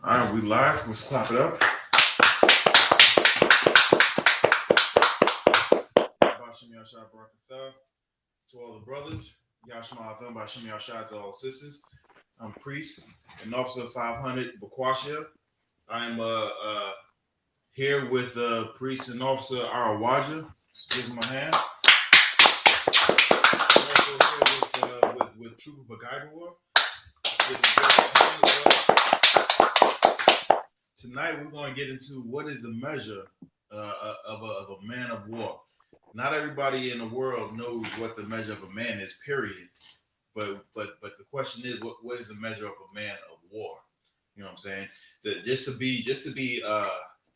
All right, we live. Let's clap it up. To all the brothers, Yashma Bashim Yashad to all sisters. I'm Priest and Officer 500 Bakwashia. I'm here with Priest and Officer Arawaja. Give him a hand. I'm also here with Trooper Bagaidawa. Tonight we're going to get into what is the measure of a man of war. Not everybody in the world knows what the measure of a man is, period. But the question is, what is the measure of a man of war? You know what I'm saying? Just to be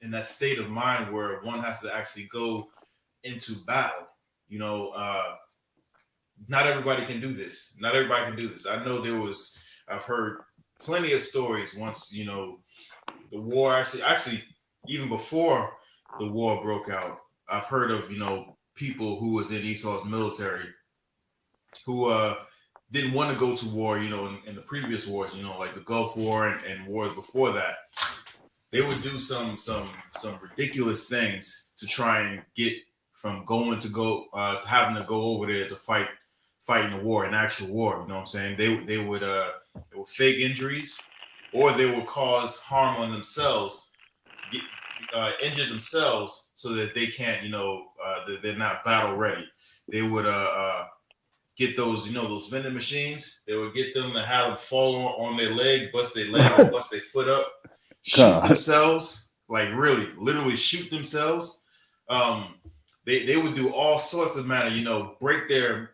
in that state of mind where one has to actually go into battle. You know, not everybody can do this. Not everybody can do this. I know I've heard plenty of stories once, you know, the war actually even before the war broke out, I've heard of, you know, people who was in Esau's military who didn't want to go to war, you know, in the previous wars, you know, like the Gulf War and wars before that. They would do some ridiculous things to try and get from to having to go over there to fight in the war, an actual war. You know what I'm saying? They would fake injuries, or they would cause harm on themselves, injure themselves so that they can't, you know, that they're not battle ready. They would get those, you know, those vending machines. They would get them to have them fall on their leg, bust their leg, or bust their foot up, shoot themselves, like really, literally shoot themselves. They would do all sorts of matter, you know, break their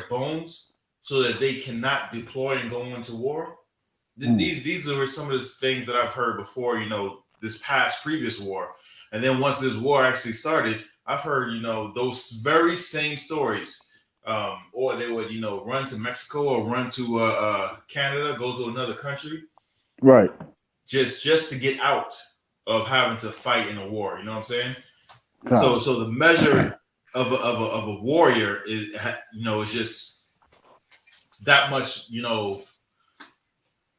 bones so that they cannot deploy and go into war. These are some of the things that I've heard before, you know, this previous war. And then once this war actually started, I've heard, you know, those very same stories. Or they would, you know, run to Mexico or run to Canada, go to another country. Right. Just to get out of having to fight in a war. You know what I'm saying? So the measure of a warrior is, you know, is just that much, you know,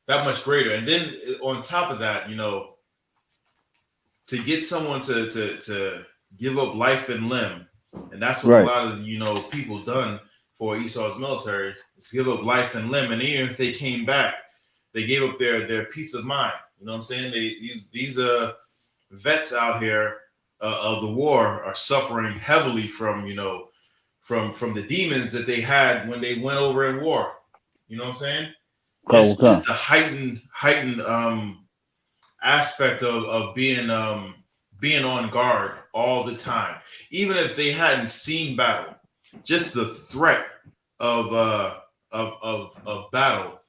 that much greater. And then on top of that, you know, to get someone to give up life and limb, and that's what a lot of, you know, people done for Esau's military, is give up life and limb. And even if they came back, they gave up their peace of mind. You know what I'm saying? These vets out here of the war are suffering heavily from, you know, from the demons that they had when they went over in war. You know what I'm saying? Just the heightened aspect of being on guard all the time, even if they hadn't seen battle. Just the threat of battle,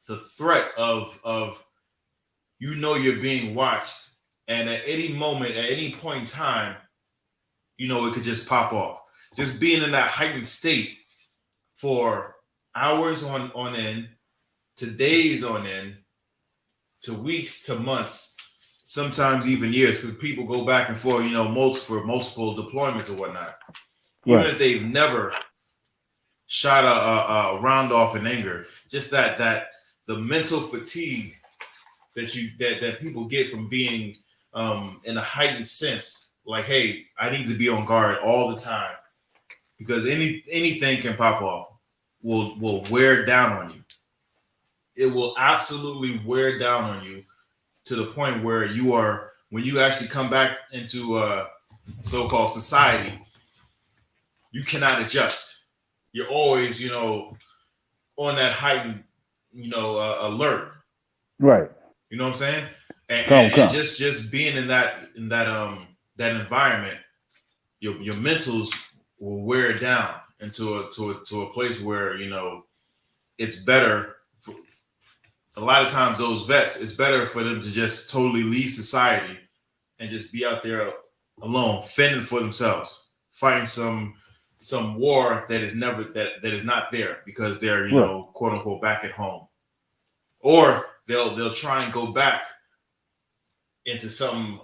the threat of you know you're being watched, and at any moment, at any point in time, you know it could just pop off. Just being in that heightened state for hours on end, to days on end, to weeks, to months, sometimes even years, because people go back and forth, you know, for multiple deployments or whatnot. Even if they've never shot a round off in anger, just that the mental fatigue that people get from being in a heightened sense, like, hey, I need to be on guard all the time because anything can pop off, will wear down on you. It will absolutely wear down on you to the point where you are, when you actually come back into so-called society, you cannot adjust. You're always, you know, on that heightened, you know, alert. Right. You know what I'm saying? And just being in that environment, your mentals will wear down into a place where, you know, it's better. A lot of times, those vets, it's better for them to just totally leave society and just be out there alone, fending for themselves, fighting some war that is not there because they're, you know, quote unquote back at home, or they'll try and go back into some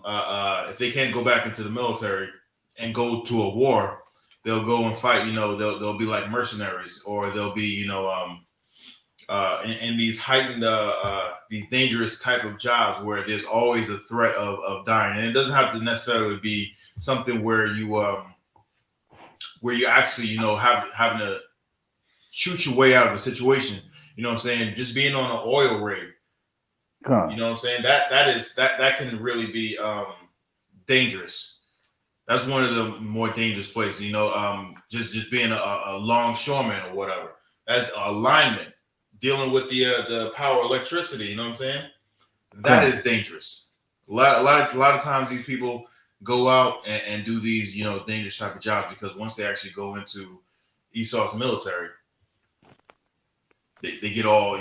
if they can't go back into the military and go to a war, they'll go and fight. You know, they'll be like mercenaries, or they'll be, you know, in these heightened, these dangerous type of jobs where there's always a threat of dying, and it doesn't have to necessarily be something where you actually, having to shoot your way out of a situation. You know what I'm saying? Just being on an oil rig. You know what I'm saying? That can really be dangerous. That's one of the more dangerous places. Just being a longshoreman or whatever. That's alignment, dealing with the power electricity. You know what I'm saying? That is dangerous. A lot of times these people go out and do these dangerous type of jobs because once they actually go into Esau's military, they get all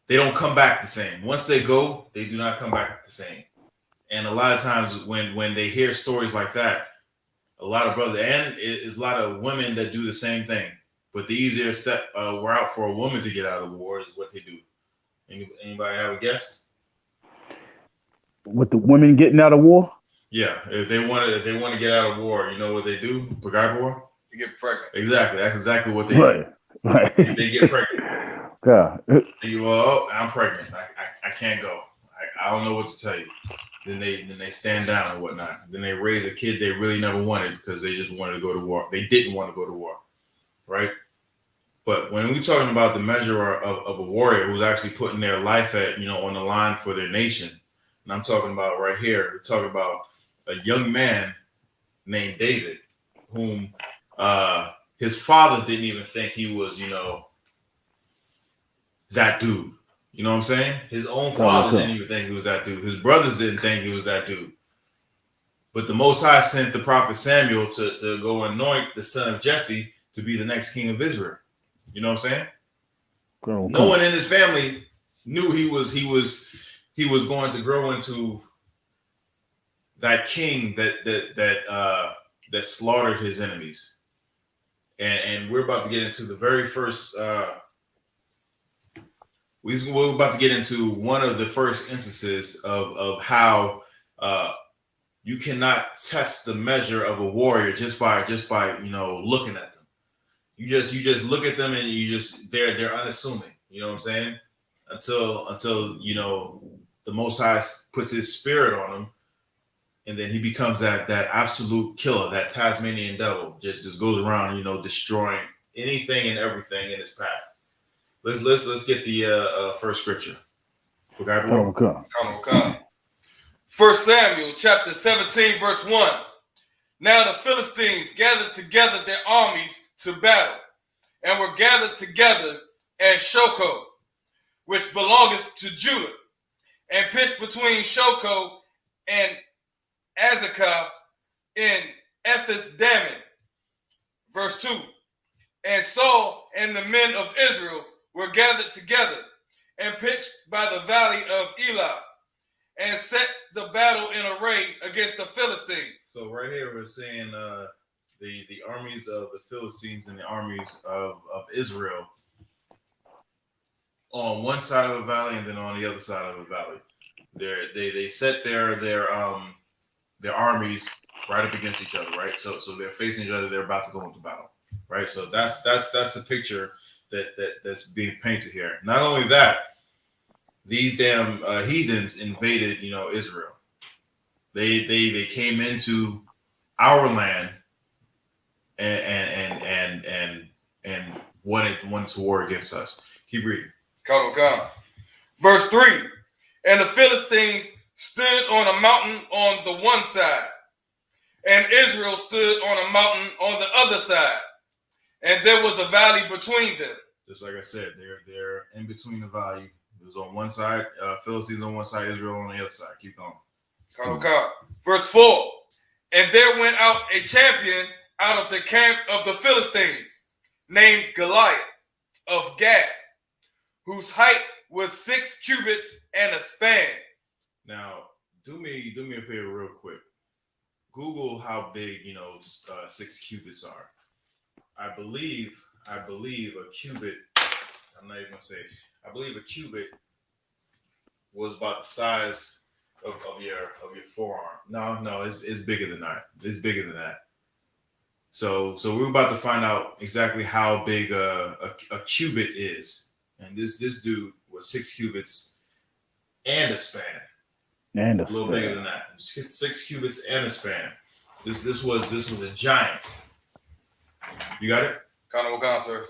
they don't come back the same. Once they go, they do not come back the same. And a lot of times when they hear stories like that, a lot of brothers and it's a lot of women that do the same thing. But the easier step route for a woman to get out of war is what they do. Anybody have a guess? With the women getting out of war? Yeah, if they want to get out of war, you know what they do? War? You get pregnant. Exactly. That's exactly what they do. Right. They get pregnant. Yeah. I'm pregnant. I can't go. I don't know what to tell you. Then they stand down and whatnot. Then they raise a kid they really never wanted because they just wanted to go to war. They didn't want to go to war, right? But when we're talking about the measure of a warrior who's actually putting their life on the line for their nation, and I'm talking about right here, we're talking about a young man named David, whom his father didn't even think he was, that dude. You know what I'm saying? His own father didn't even think he was that dude. His brothers didn't think he was that dude. But the Most High sent the prophet Samuel to go anoint the son of Jesse to be the next king of Israel. You know what I'm saying? No one in his family knew he was going to grow into that king that slaughtered his enemies. And we're about to get into the very first. We're about to get into one of the first instances of how you cannot test the measure of a warrior just by looking at them. You just look at them and they're unassuming. You know what I'm saying? Until the Most High puts His spirit on them, and then he becomes that absolute killer, that Tasmanian devil. Just goes around destroying anything and everything in his path. Let's get the first scripture. Come. 1 Samuel chapter 17 verse 1. Now the Philistines gathered together their armies to battle, and were gathered together at Shoko, which belongeth to Judah, and pitched between Shoko and I.S.U.P.K in Ephes-dammim. Verse 2. And Saul and the men of Israel were gathered together and pitched by the valley of Elah, and set the battle in array against the Philistines. So right here we're saying the armies of the Philistines and the armies of Israel on one side of a valley and then on the other side of a valley. They set their armies right up against each other, right? So they're facing each other. They're about to go into battle, right? So that's the picture that's being painted here. Not only that, these damn heathens invaded, Israel. They came into our land and wanted to war against us. Keep reading. Come. Verse 3. And the Philistines stood on a mountain on the one side, and Israel stood on a mountain on the other side, and there was a valley between them. Just like I said, they're in between the valley. It was on one side, Philistines on one side, Israel on the other side. Keep going. Come. Verse 4. And there went out a champion out of the camp of the Philistines, named Goliath of Gath, whose height was 6 cubits and a span. Now, do me a favor real quick. Google how big 6 cubits are. I believe a cubit. I'm not even gonna say. I believe a cubit was about the size of your forearm. No, it's bigger than that. It's bigger than that. So we're about to find out exactly how big a cubit is. And this dude was 6 cubits and a span. And A little bigger than that. 6 cubits and a span. This was a giant. You got it? Kind, sir.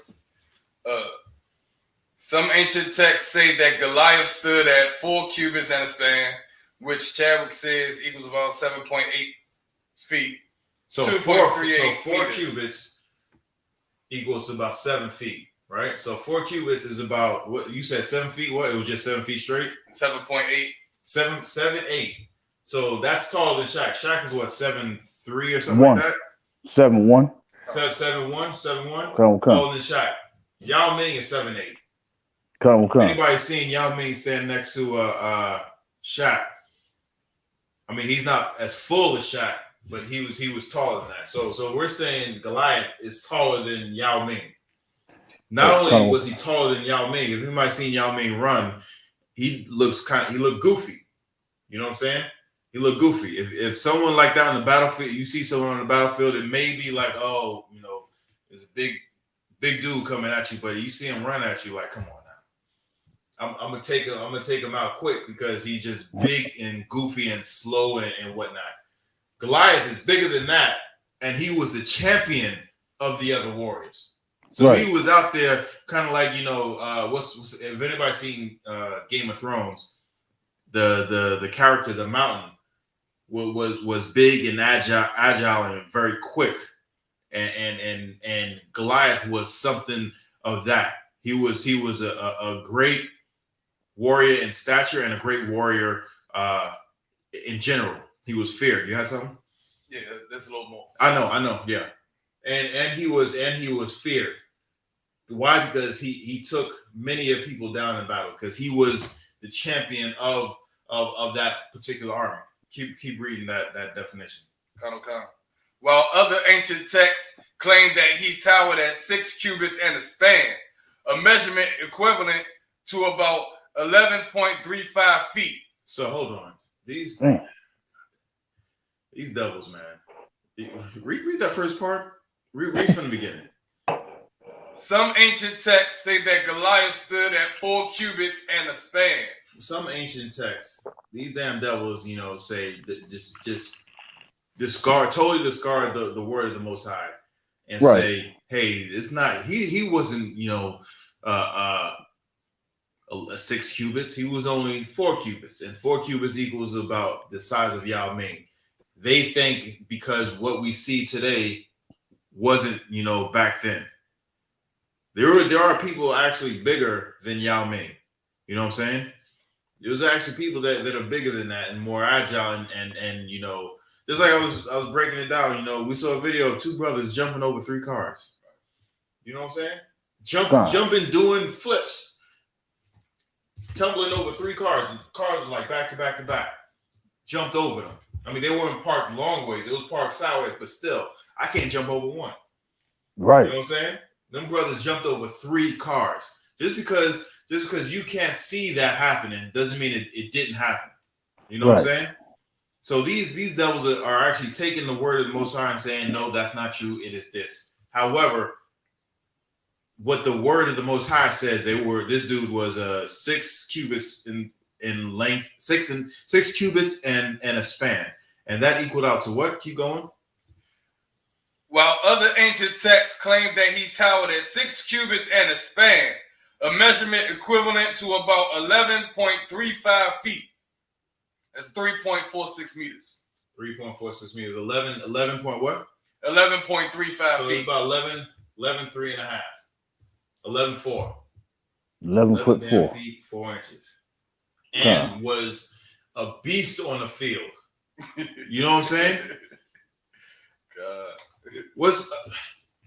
Some ancient texts say that Goliath stood at 4 cubits and a span, which Chadwick says equals about 7.8 feet. So 4 cubits equals to about 7 feet, right? So 4 cubits is about what you said, 7 feet. What? It was just 7 feet straight. 7.8. 7'8". So that's taller than Shaq. Shaq is what, 7'3" or something like that. 7'1". 7'1". Come. Taller than Shaq. Yao Ming is 7'8". Come. Anybody seen Yao Ming stand next to Shaq? I mean, he's not as full as Shaq, but he was taller than that. So we're saying Goliath is taller than Yao Ming. Not only was he taller than Yao Ming, if anybody seen Yao Ming run, he looked goofy. You know what I'm saying? He looked goofy. If someone like that on the battlefield, you see someone on the battlefield, it may be like, oh, you know, there's a big dude coming at you, but you see him run at you, like, come on now. I'm gonna take him out quick because he's just big and goofy and slow and whatnot. Goliath is bigger than that, and he was the champion of the other warriors. So He was out there kind of like, you know, what's if anybody's seen Game of Thrones, the character, the Mountain, was big and agile and very quick, and Goliath was something of that. He was a great warrior in stature and a great warrior in general. He was feared. You had something? Yeah, that's a little more. I know. Yeah, and he was feared. Why? Because he took many of people down in battle because he was the champion of that particular army. Keep reading that definition. While other ancient texts claim that he towered at 6 cubits and a span, a measurement equivalent to about 11.35 feet. So hold on. These devils, man. Read that first part. Read from the beginning. Some ancient texts say that Goliath stood at 4 cubits and a span. Some ancient texts, these damn devils, you know, say that just totally discard the word of the Most High and say, hey, it's not he wasn't, you know, 6 cubits. He was only 4 cubits, and 4 cubits equals about the size of Yao Ming. They think because what we see today wasn't, you know, back then. There are people actually bigger than Yao Ming. You know what I'm saying? There's actually people that are bigger than that and more agile and you know, just like I was breaking it down. You know, we saw a video of 2 brothers jumping over 3 cars. You know what I'm saying? Jumping, doing flips, tumbling over 3 cars. And cars were like back to back to back. Jumped over them. I mean, they weren't parked long ways. It was parked sideways, but still, I can't jump over 1. Right. You know what I'm saying? Them brothers jumped over 3 cars. Just because you can't see that happening doesn't mean it didn't happen. You know what I'm saying? So these devils are actually taking the word of the Most High and saying, no, that's not true. It is this. However, what the word of the Most High says, this dude was 6 cubits in length, 6 cubits and a span. And that equaled out to what? Keep going. While other ancient texts claim that he towered at 6 cubits and a span, a measurement equivalent to about 11.35 feet. That's 3.46 meters. 3.46 meters. 11 point what? 11.35 so feet. It's about 11, 3 and a half. 11.4. 11'4" feet 4 inches. And was a beast on the field. You know what I'm saying? God.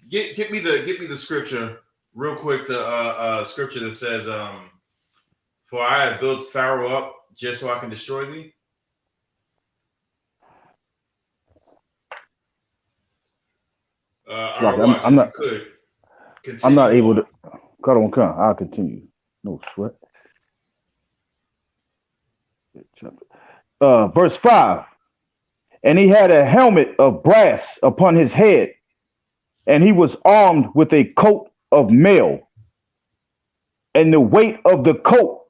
Get me the scripture real quick. The scripture that says, "For I have built Pharaoh up just so I can destroy thee." I'm not. I'm not able to. Cut on. I'll continue. No sweat. Verse 5. And he had a helmet of brass upon his head, and he was armed with a coat of mail, and the weight of the coat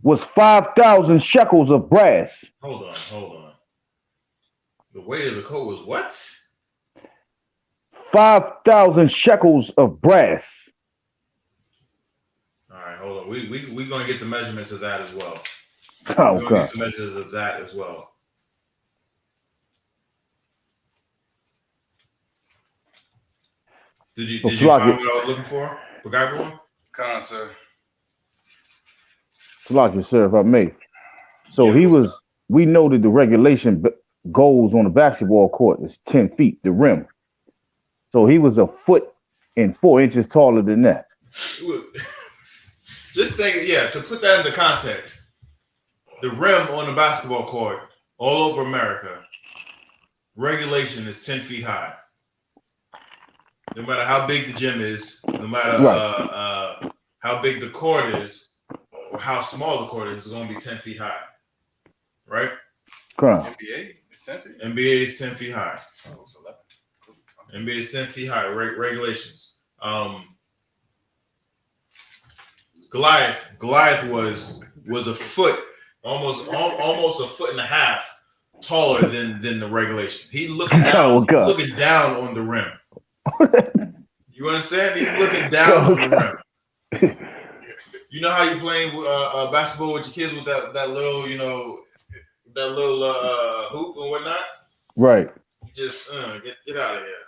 was 5,000 shekels of brass. Hold on. The weight of the coat was what? 5,000 shekels of brass. All right, hold on. We're gonna get the measurements of that as well. Oh, We're gonna God. get the measurements of that as well. Did you find what I was looking for? Forgot one? Con, sir. Salaki, sir, if I may. So Yeah, he what's was, up? we know that the regulation goals on the basketball court is 10 feet, the rim. So he was 1.4 taller than that. Just think, to put that into context, the rim on the basketball court all over America, regulation is 10 feet high. No matter how big the gym is, no matter how big the court is, or how small the court is, it's going to be 10 feet high. Right? Correct. NBA is 10 feet? NBA is 10 feet high. Oh, it's 11. NBA is 10 feet high. Regulations. Goliath was a foot, almost a foot and a half taller than the regulation. He looking down, looking down on the rim. You understand? He's looking down on the rim. You know how you playing basketball with your kids with that little, that little hoop and whatnot? Right. You just get out of here.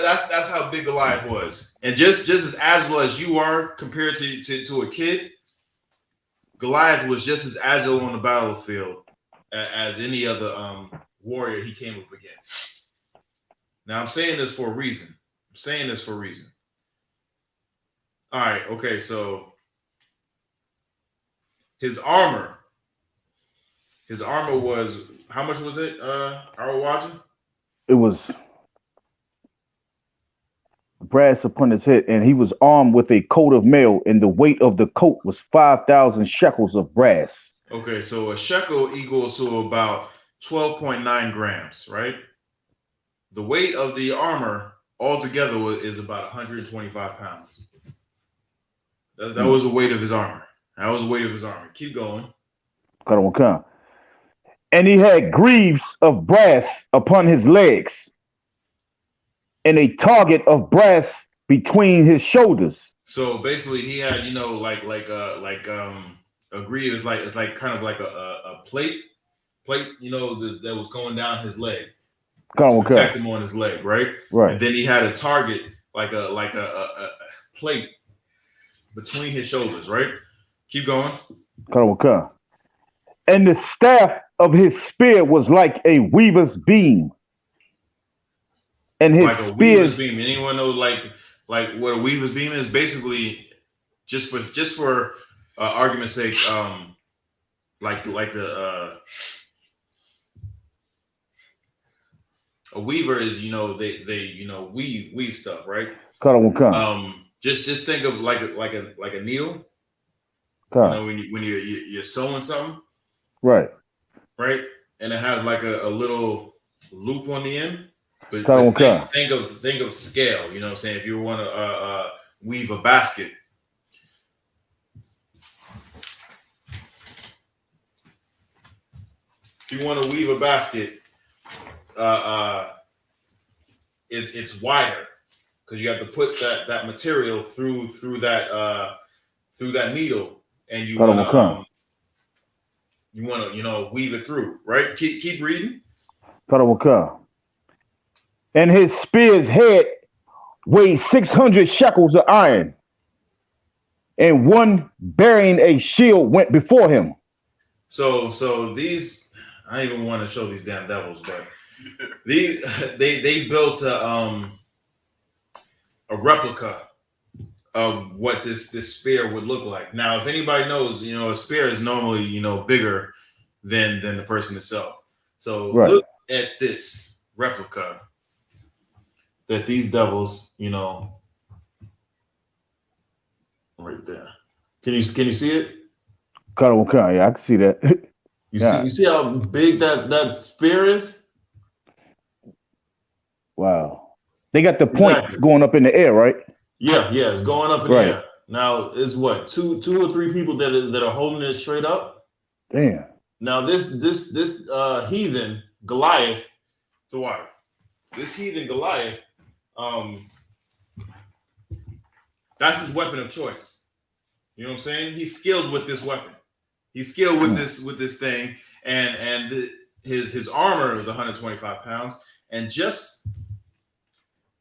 That's how big Goliath was, and just as agile as you are compared to a kid, Goliath was just as agile on the battlefield as any other warrior he came up against. Now I'm saying this for a reason. All right, okay, so his armor was, how much was it? Our watching? It was brass upon his head, and he was armed with a coat of mail, and the weight of the coat was 5,000 shekels of brass. Okay, so a shekel equals to about 12.9 grams, right? The weight of the armor altogether is about 125 pounds. That was the weight of his armor. Keep going. And he had greaves of brass upon his legs, and a target of brass between his shoulders. So basically, he had, a greave is like, it's like kind of like a plate, that was going down his leg to protect him on his leg, right? Right. And then he had a target like a plate between his shoulders, right? Keep going. And the staff of his spear was like a weaver's beam. And his like a weaver's beam. Anyone know like what a weaver's beam is? Basically, just for argument's sake, a weaver is, they weave stuff, right? Just think of like a needle. When you're sewing something, right, and it has like a little loop on the end. But think of scale. You know what I'm saying? If you want to weave a basket, it's wider because you have to put that material through that needle, and you want to weave it through, right? Keep reading. And his spear's head weighed 600 shekels of iron, and one bearing a shield went before him. So these, I don't even want to show these damn devils, but these they built a replica of what this spear would look like. Now, if anybody knows, a spear is normally bigger than the person itself. So look at this replica that these devils, right there. Can you see it? Yeah, I can see that. You see how big that spear is? Wow. They got the points Exactly. going up in the air, right? Yeah, it's going up in Right. the air. Now, it's what, two or three people that are holding it straight up? Damn. Now, this heathen, Goliath, The water. This heathen Goliath, that's his weapon of choice. You know what I'm saying? He's skilled with this weapon. He's skilled with this thing, and his armor is 125 pounds, and just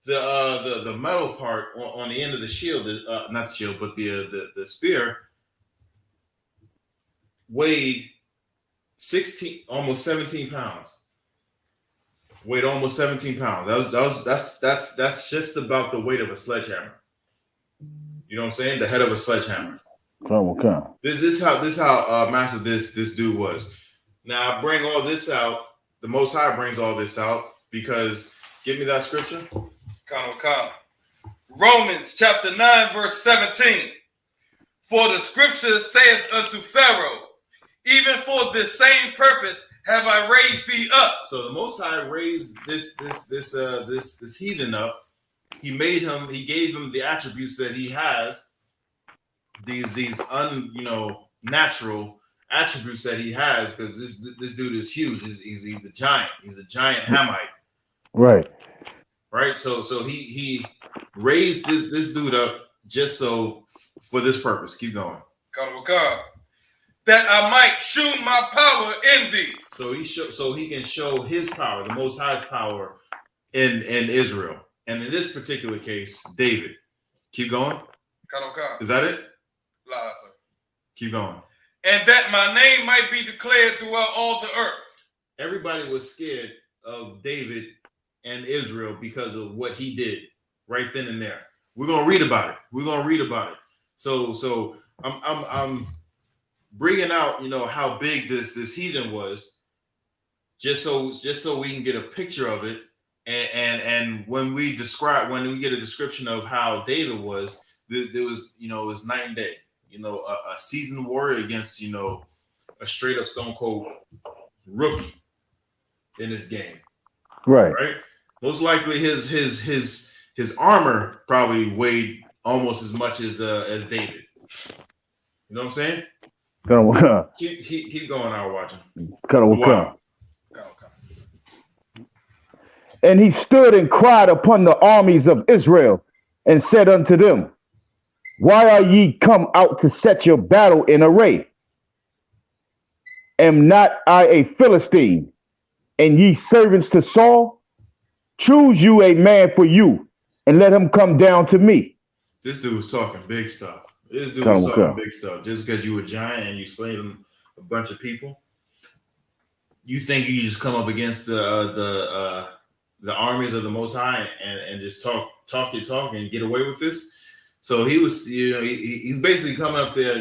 the metal part on the end of the shield, not the shield, but the spear, weighed 16, almost 17 pounds. Weighed almost 17 pounds. That's just about the weight of a sledgehammer. You know what I'm saying? The head of a sledgehammer. Okay. This is how massive this dude was. Now I bring all this out. The Most High brings all this out because give me that scripture. Romans chapter 9 verse 17. For the scripture saith unto Pharaoh, even for this same purpose have I raised thee up. So the Most High raised this heathen up. He made him. He gave him the attributes that he has. These natural attributes that he has, because this dude is huge. He's a giant. He's a giant Hamite. Right. So he raised this dude up just so for this purpose. Keep going. That I might shew my power in thee. So he can show his power, the Most High's power in Israel, and in this particular case, David. Keep going. Is that it? Keep going. And that my name might be declared throughout all the earth. Everybody was scared of David and Israel because of what he did right then and there. We're gonna read about it. So I'm bringing out how big this heathen was, just so we can get a picture of it, and when we get a description of how David was, there was it was night and day. A seasoned warrior against a straight up stone cold rookie in this game. Right. Most likely his armor probably weighed almost as much as David. You know what I'm saying? Keep going out watching. Wow. And he stood and cried upon the armies of Israel and said unto them, why are ye come out to set your battle in array? Am not I a Philistine, and ye servants to Saul? Choose you a man for you, and let him come down to me. This dude was talking big stuff. Just because you were a giant and you slayed a bunch of people, you think you just come up against the armies of the Most High and just talk your talk and get away with this? So he was, he's basically coming up there,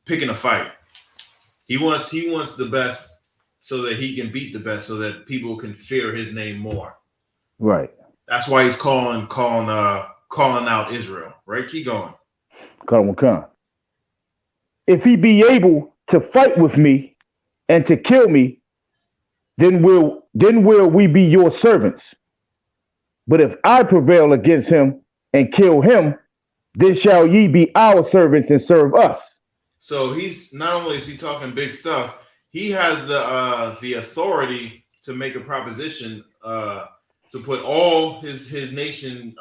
picking a fight. He wants the best so that he can beat the best, so that people can fear his name more. Right. That's why he's calling out Israel. Right. Keep going. Come. If he be able to fight with me and to kill me, then will we be your servants. But if I prevail against him and kill him, then shall ye be our servants and serve us. So he's not only is he talking big stuff, he has the authority to make a proposition to put all his nation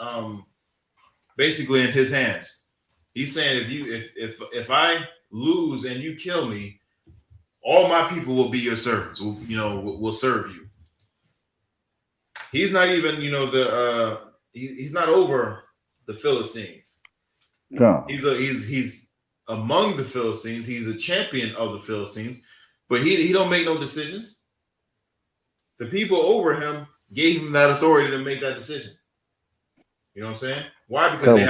basically in his hands. He's saying if I lose and you kill me, all my people will be your servants. Will serve you. He's not even he's not over the Philistines. No. He's among the Philistines. He's a champion of the Philistines, but he don't make no decisions. The people over him gave him that authority to make that decision. You know what I'm saying? Why? Because they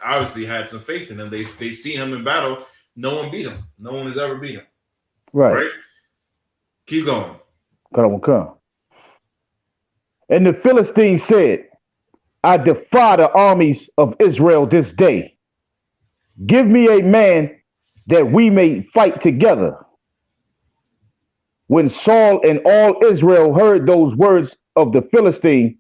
obviously had some faith in him. They seen him in battle. No one beat him. No one has ever beat him. Right? Keep going. Come. And the Philistines said, I defy the armies of Israel this day. Give me a man that we may fight together. When Saul and all Israel heard those words of the Philistine,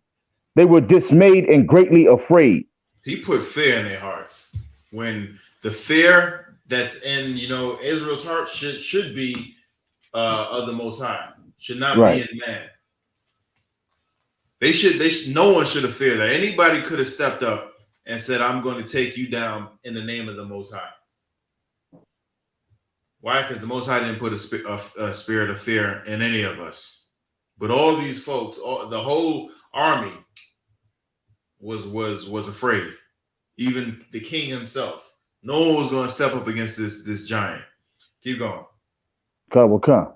they were dismayed and greatly afraid. He put fear in their hearts. When the fear that's in, Israel's heart should be of the Most High, should not Right. be in man. No one should have feared that. Anybody could have stepped up and said, I'm going to take you down in the name of the Most High. Why? Because the Most High didn't put a spirit of fear in any of us. But all these folks, the whole army was afraid. Even the king himself. No one was going to step up against this giant. Keep going. God will come.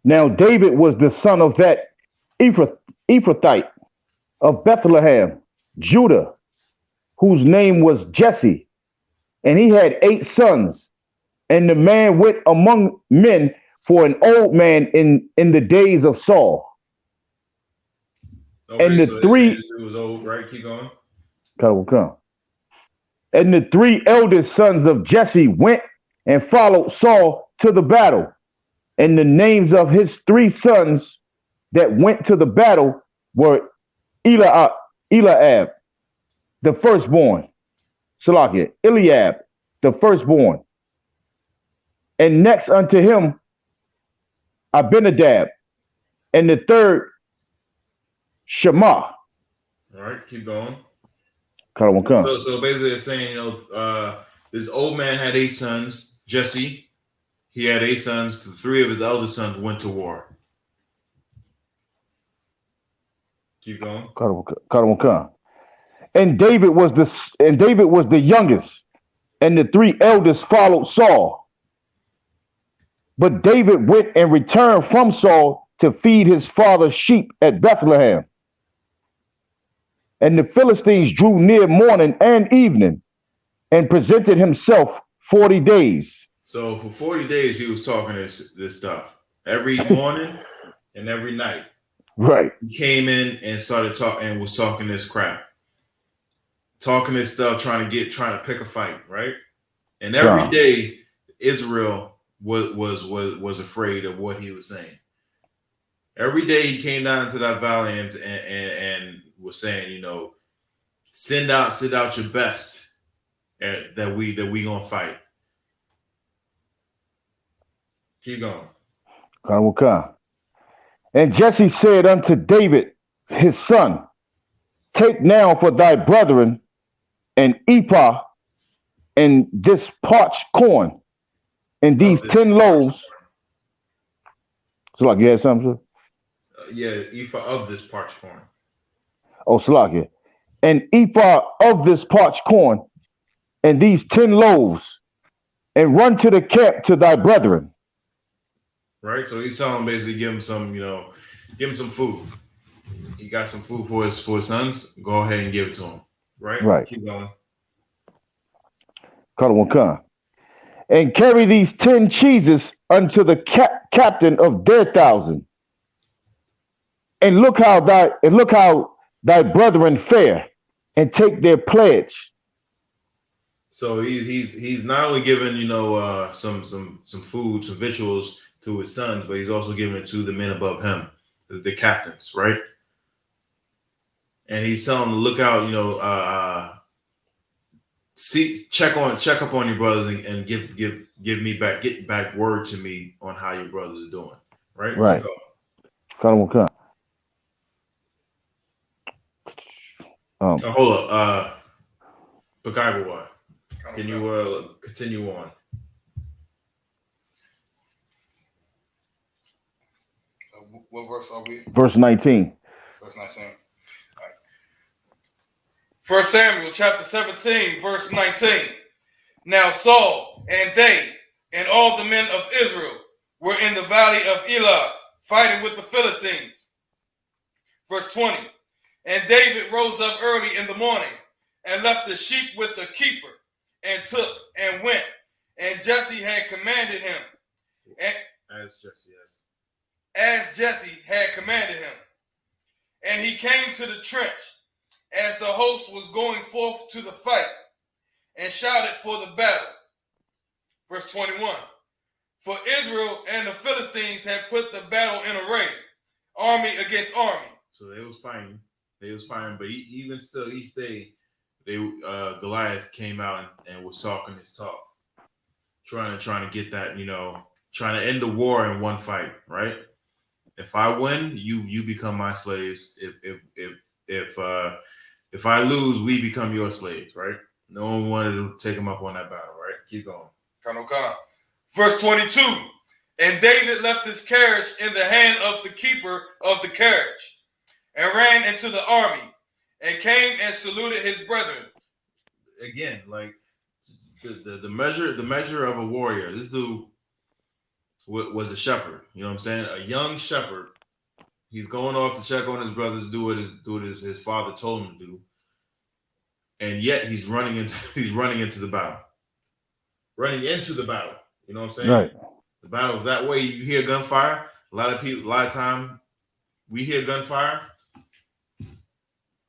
Now David was the son of that Ephrathite of Bethlehem, Judah, whose name was Jesse, and he had 8 sons. And the man went among men for an old man in the days of Saul. Okay, and the so three it was old, right? Keep going. God will come. And the 3 eldest sons of Jesse went and followed Saul to the battle. And the names of his 3 sons that went to the battle were Eliab, the firstborn, Eliab, the firstborn. And next unto him, Abinadab, and the third, Shema. All right, keep going. So basically, it's saying, this old man had 8 sons. Jesse, he had 8 sons. 3 of his eldest sons went to war. Keep going. And David was the youngest, and the 3 eldest followed Saul. But David went and returned from Saul to feed his father's sheep at Bethlehem. And the Philistines drew near morning and evening and presented himself 40 days. So for 40 days, he was talking this stuff every morning and every night. Right. He came in and started talking and was talking this crap, talking this stuff, trying to pick a fight, right? And every day, Israel was afraid of what he was saying. Every day he came down into that valley and was saying, send out your best that we gonna fight. Keep going. God will come. And Jesse said unto David, his son, take now for thy brethren an ephah and this parched corn and these 10 loaves. So you had something? Yeah, ephah of this parched corn. Oh, Salakia. An ephah of this parched corn and these 10 loaves, and run to the camp to thy brethren. Right, so he's telling him basically give him some food. He got some food for his sons. Go ahead and give it to him. Right. Right. Keep going. And carry these 10 cheeses unto the captain of their 1,000. And look how thy brethren fare, and take their pledge. So he's not only giving some food, some victuals to his sons, but he's also giving it to the men above him, the captains, right? And he's telling them to look out, check up on your brothers and get back word to me on how your brothers are doing, right? Right. Hold up, Bakaiwa, can you continue on? What verse are we? Verse 19. Verse 19. All right. 1 Samuel chapter 17, verse 19. Now Saul and they and all the men of Israel were in the valley of Elah fighting with the Philistines. Verse 20. And David rose up early in the morning and left the sheep with the keeper and took and went. And Jesse had commanded him. As Jesse had commanded him. And he came to the trench as the host was going forth to the fight and shouted for the battle. Verse 21. For Israel and the Philistines had put the battle in array, army against army. So they was fighting. They was fighting, but even still, each day, Goliath came out and was talking his talk, trying to get that, trying to end the war in one fight, right? If I win, you become my slaves. If I lose, we become your slaves, right? No one wanted to take him up on that battle, right? Keep going. Verse 22. And David left his carriage in the hand of the keeper of the carriage, and ran into the army, and came and saluted his brethren. Again, like the measure of a warrior. This dude was a shepherd. You know what I'm saying? A young shepherd. He's going off to check on his brothers, do what his father told him to do, and yet he's running into the battle. Running into the battle. You know what I'm saying? Right. The battle's that way. You hear gunfire. A lot of time, we hear gunfire.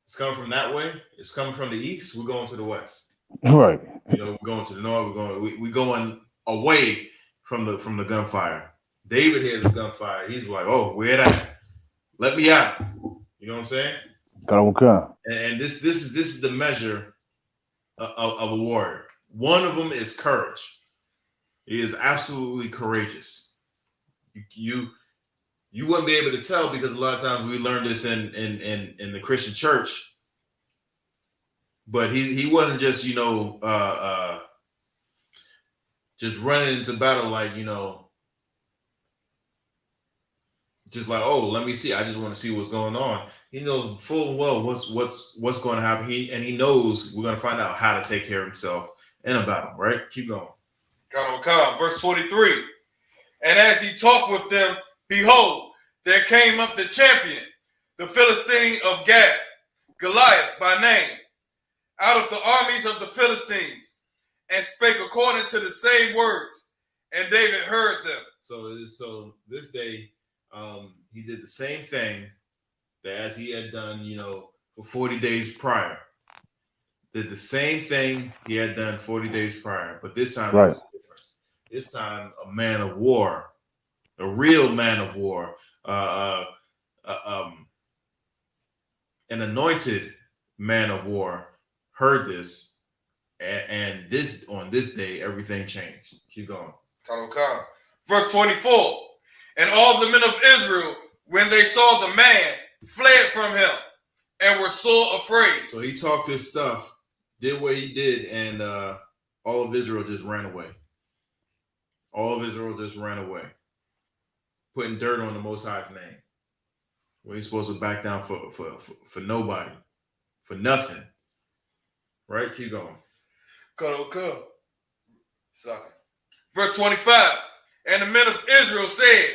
It's coming from that way. It's coming from the east. We're going to the west. Right. We're going to the north. We're going away from the gunfire. David hears this gunfire. He's like, "Oh, where that? Let me out." You know what I'm saying? And this is the measure of a warrior. One of them is courage. He is absolutely courageous. You wouldn't be able to tell, because a lot of times we learn this in the Christian church. But he wasn't just just running into battle like just like, oh, let me see. I just want to see what's going on. He knows full well what's going to happen. He knows we're going to find out how to take care of himself in a battle. Right? Keep going. Verse 23. And as he talked with them, behold, there came up the champion, the Philistine of Gath, Goliath by name, out of the armies of the Philistines, and spake according to the same words, and David heard them. So this day, he did the same thing that as he had done, for 40 days prior. Did the same thing he had done 40 days prior, but this time it was different. This time, a man of war, a real man of war, an anointed man of war, heard this, and on this day, everything changed. Keep going. Verse 24. And all the men of Israel, when they saw the man, fled from him, and were sore afraid. So he talked his stuff, did what he did, and all of Israel just ran away. All of Israel just ran away, putting dirt on the Most High's name. When he's supposed to back down for nobody, for nothing. Right? Keep going. Verse 25. And the men of Israel said,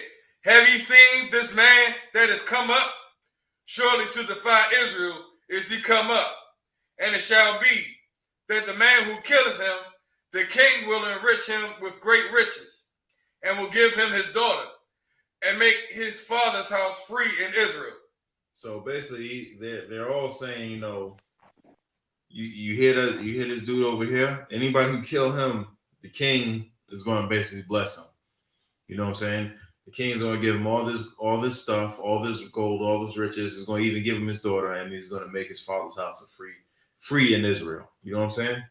have ye seen this man that is come up? Surely to defy Israel is he come up. And it shall be that the man who killeth him, the king will enrich him with great riches, and will give him his daughter, and make his father's house free in Israel. So basically, they're all saying, you hear this dude over here. Anybody who kill him, the king is going to basically bless him. You know what I'm saying? The king is going to give him all this stuff, all this gold, all this riches. Is going to even give him his daughter, and he's going to make his father's house free in Israel. You know what I'm saying?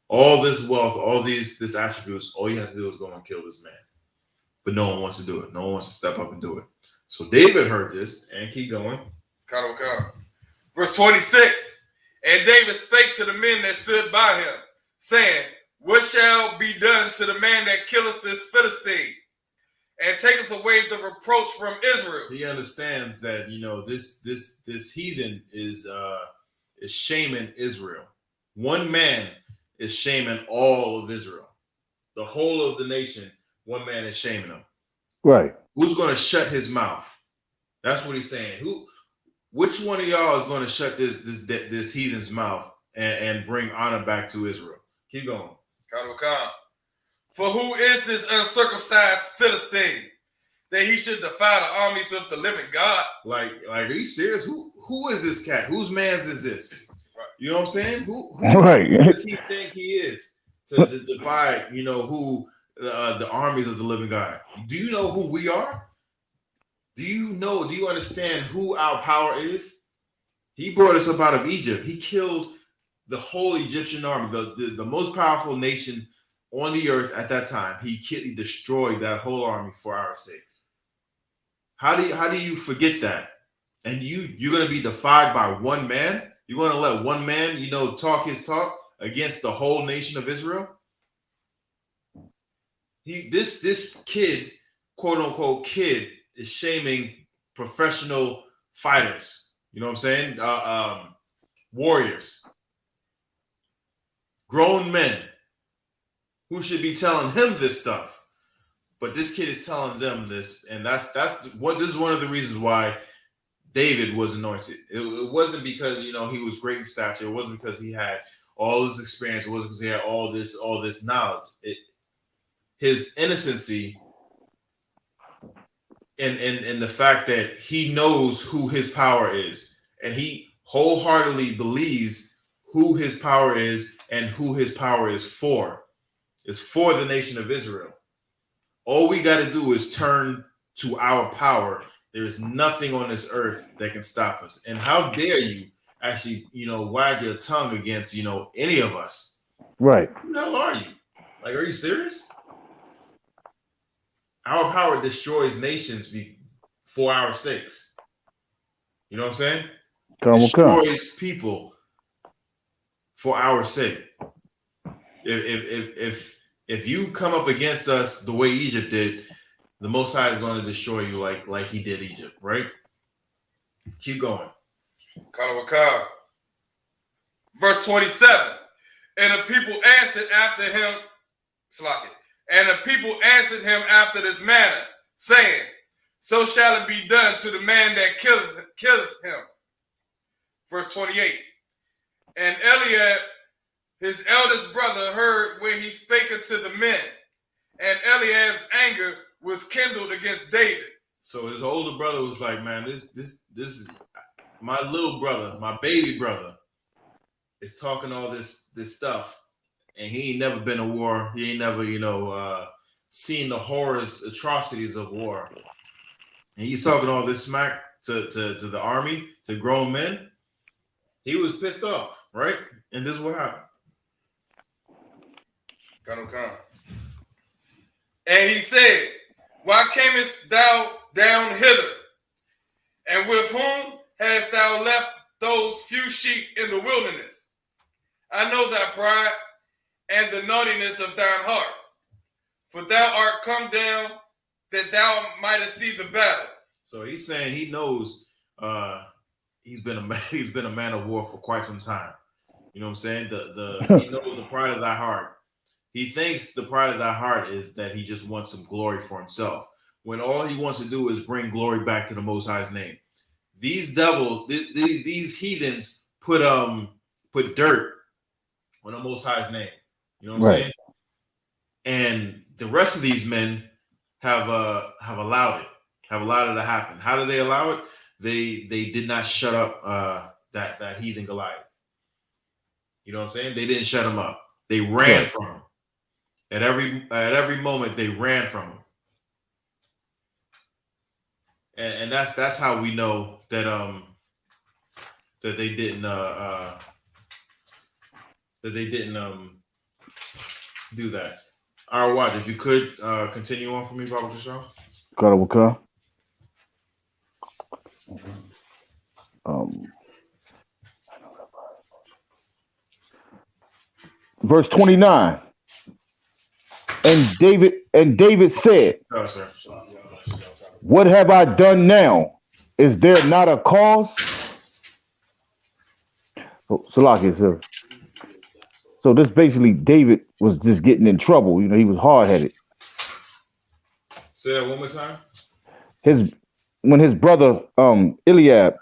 All this wealth, all these attributes, all you have to do is go and kill this man. But no one wants to do it. No one wants to step up and do it. So David heard this, and keep going. Verse 26. And David spake to the men that stood by him, saying, what shall be done to the man that killeth this Philistine, and taketh away the reproach from Israel? He understands that this heathen is shaming Israel. One man is shaming all of Israel, the whole of the nation. One man is shaming them. Right. Who's going to shut his mouth? That's what he's saying. Which one of y'all is going to shut this heathen's mouth and bring honor back to Israel? Keep going. For who is this uncircumcised Philistine, that he should defy the armies of the living God? Like, are you serious? Who is this cat? Whose man's is this? Right. You know what I'm saying? Who right. does he think he is to defy? Who the armies of the living God? Do you know who we are? Do you understand who our power is? He brought us up out of Egypt. He killed the whole Egyptian army, the most powerful nation on the earth at that time. He destroyed that whole army for our sakes. How do you forget that? And you're gonna be defied by one man? You're gonna let one man, talk his talk against the whole nation of Israel? This kid, quote unquote kid, is shaming professional fighters. You know what I'm saying? Warriors, grown men who should be telling him this stuff. But this kid is telling them this, and this is one of the reasons why David was anointed. It wasn't because he was great in stature. It wasn't because he had all this experience. It wasn't because he had all this knowledge. His innocency and the fact that he knows who his power is, and he wholeheartedly believes who his power is and who his power is for. It's for the nation of Israel. All we got to do is turn to our power. There is nothing on this earth that can stop us. And how dare you actually, wag your tongue against, any of us? Right. Who the hell are you? Like, are you serious? Our power destroys nations for our sakes. You know what I'm saying? Destroys people for our sake. If you come up against us the way Egypt did, the Most High is going to destroy you like he did Egypt, right? Keep going. Verse 27. And the people answered after him, and the people answered him after this manner, saying, so shall it be done to the man that killeth him. Verse 28. And Eliab, his eldest brother, heard when he spake unto the men, and Eliab's anger was kindled against David. So his older brother was like, man, this is my little brother, my baby brother, is talking all this stuff, and he ain't never been to war. He ain't never, seen the horrors, atrocities of war. And he's talking all this smack to the army, to grown men. He was pissed off, right? And this is what happened. And he said, why camest thou down hither? And with whom hast thou left those few sheep in the wilderness? I know thy pride and the naughtiness of thine heart. For thou art come down that thou mightest see the battle. So he's saying he knows he's been a man of war for quite some time. You know what I'm saying? He knows the pride of thy heart. He thinks the pride of thy heart is that he just wants some glory for himself, when all he wants to do is bring glory back to the Most High's name. These devils, these heathens put dirt on the Most High's name. You know what I'm saying? And the rest of these men have allowed it to happen. How did they allow it? They did not shut up that heathen Goliath. You know what I'm saying? They didn't shut him up. They ran from him. At every moment, they ran from him. And that's how we know that they didn't do that. All right, Watch, if you could continue on for me, Baba Kishon. Verse 29. And David said, what have I done now? Is there not a cause? Salaki, sir. So this basically David was just getting in trouble. He was hard-headed. Say that one more time. When his brother Eliab,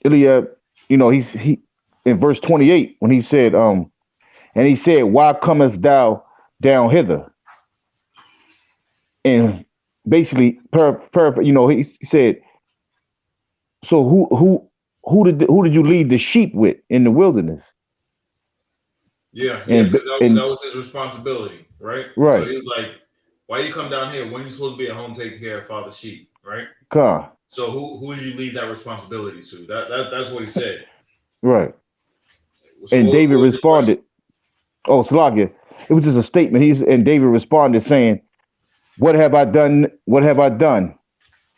he in verse 28, when he said, and he said, why comest thou down hither? And basically, he said, so who did you lead the sheep with in the wilderness? Yeah, because that was his responsibility, right? Right. So he was like, why you come down here when you supposed to be at home taking care of father's sheep, right? So who did you leave that responsibility to? That's what he said. Right. So And David what was the question? responded, oh, Slagia, it was just a statement. And David responded saying, what have I done? What have I done?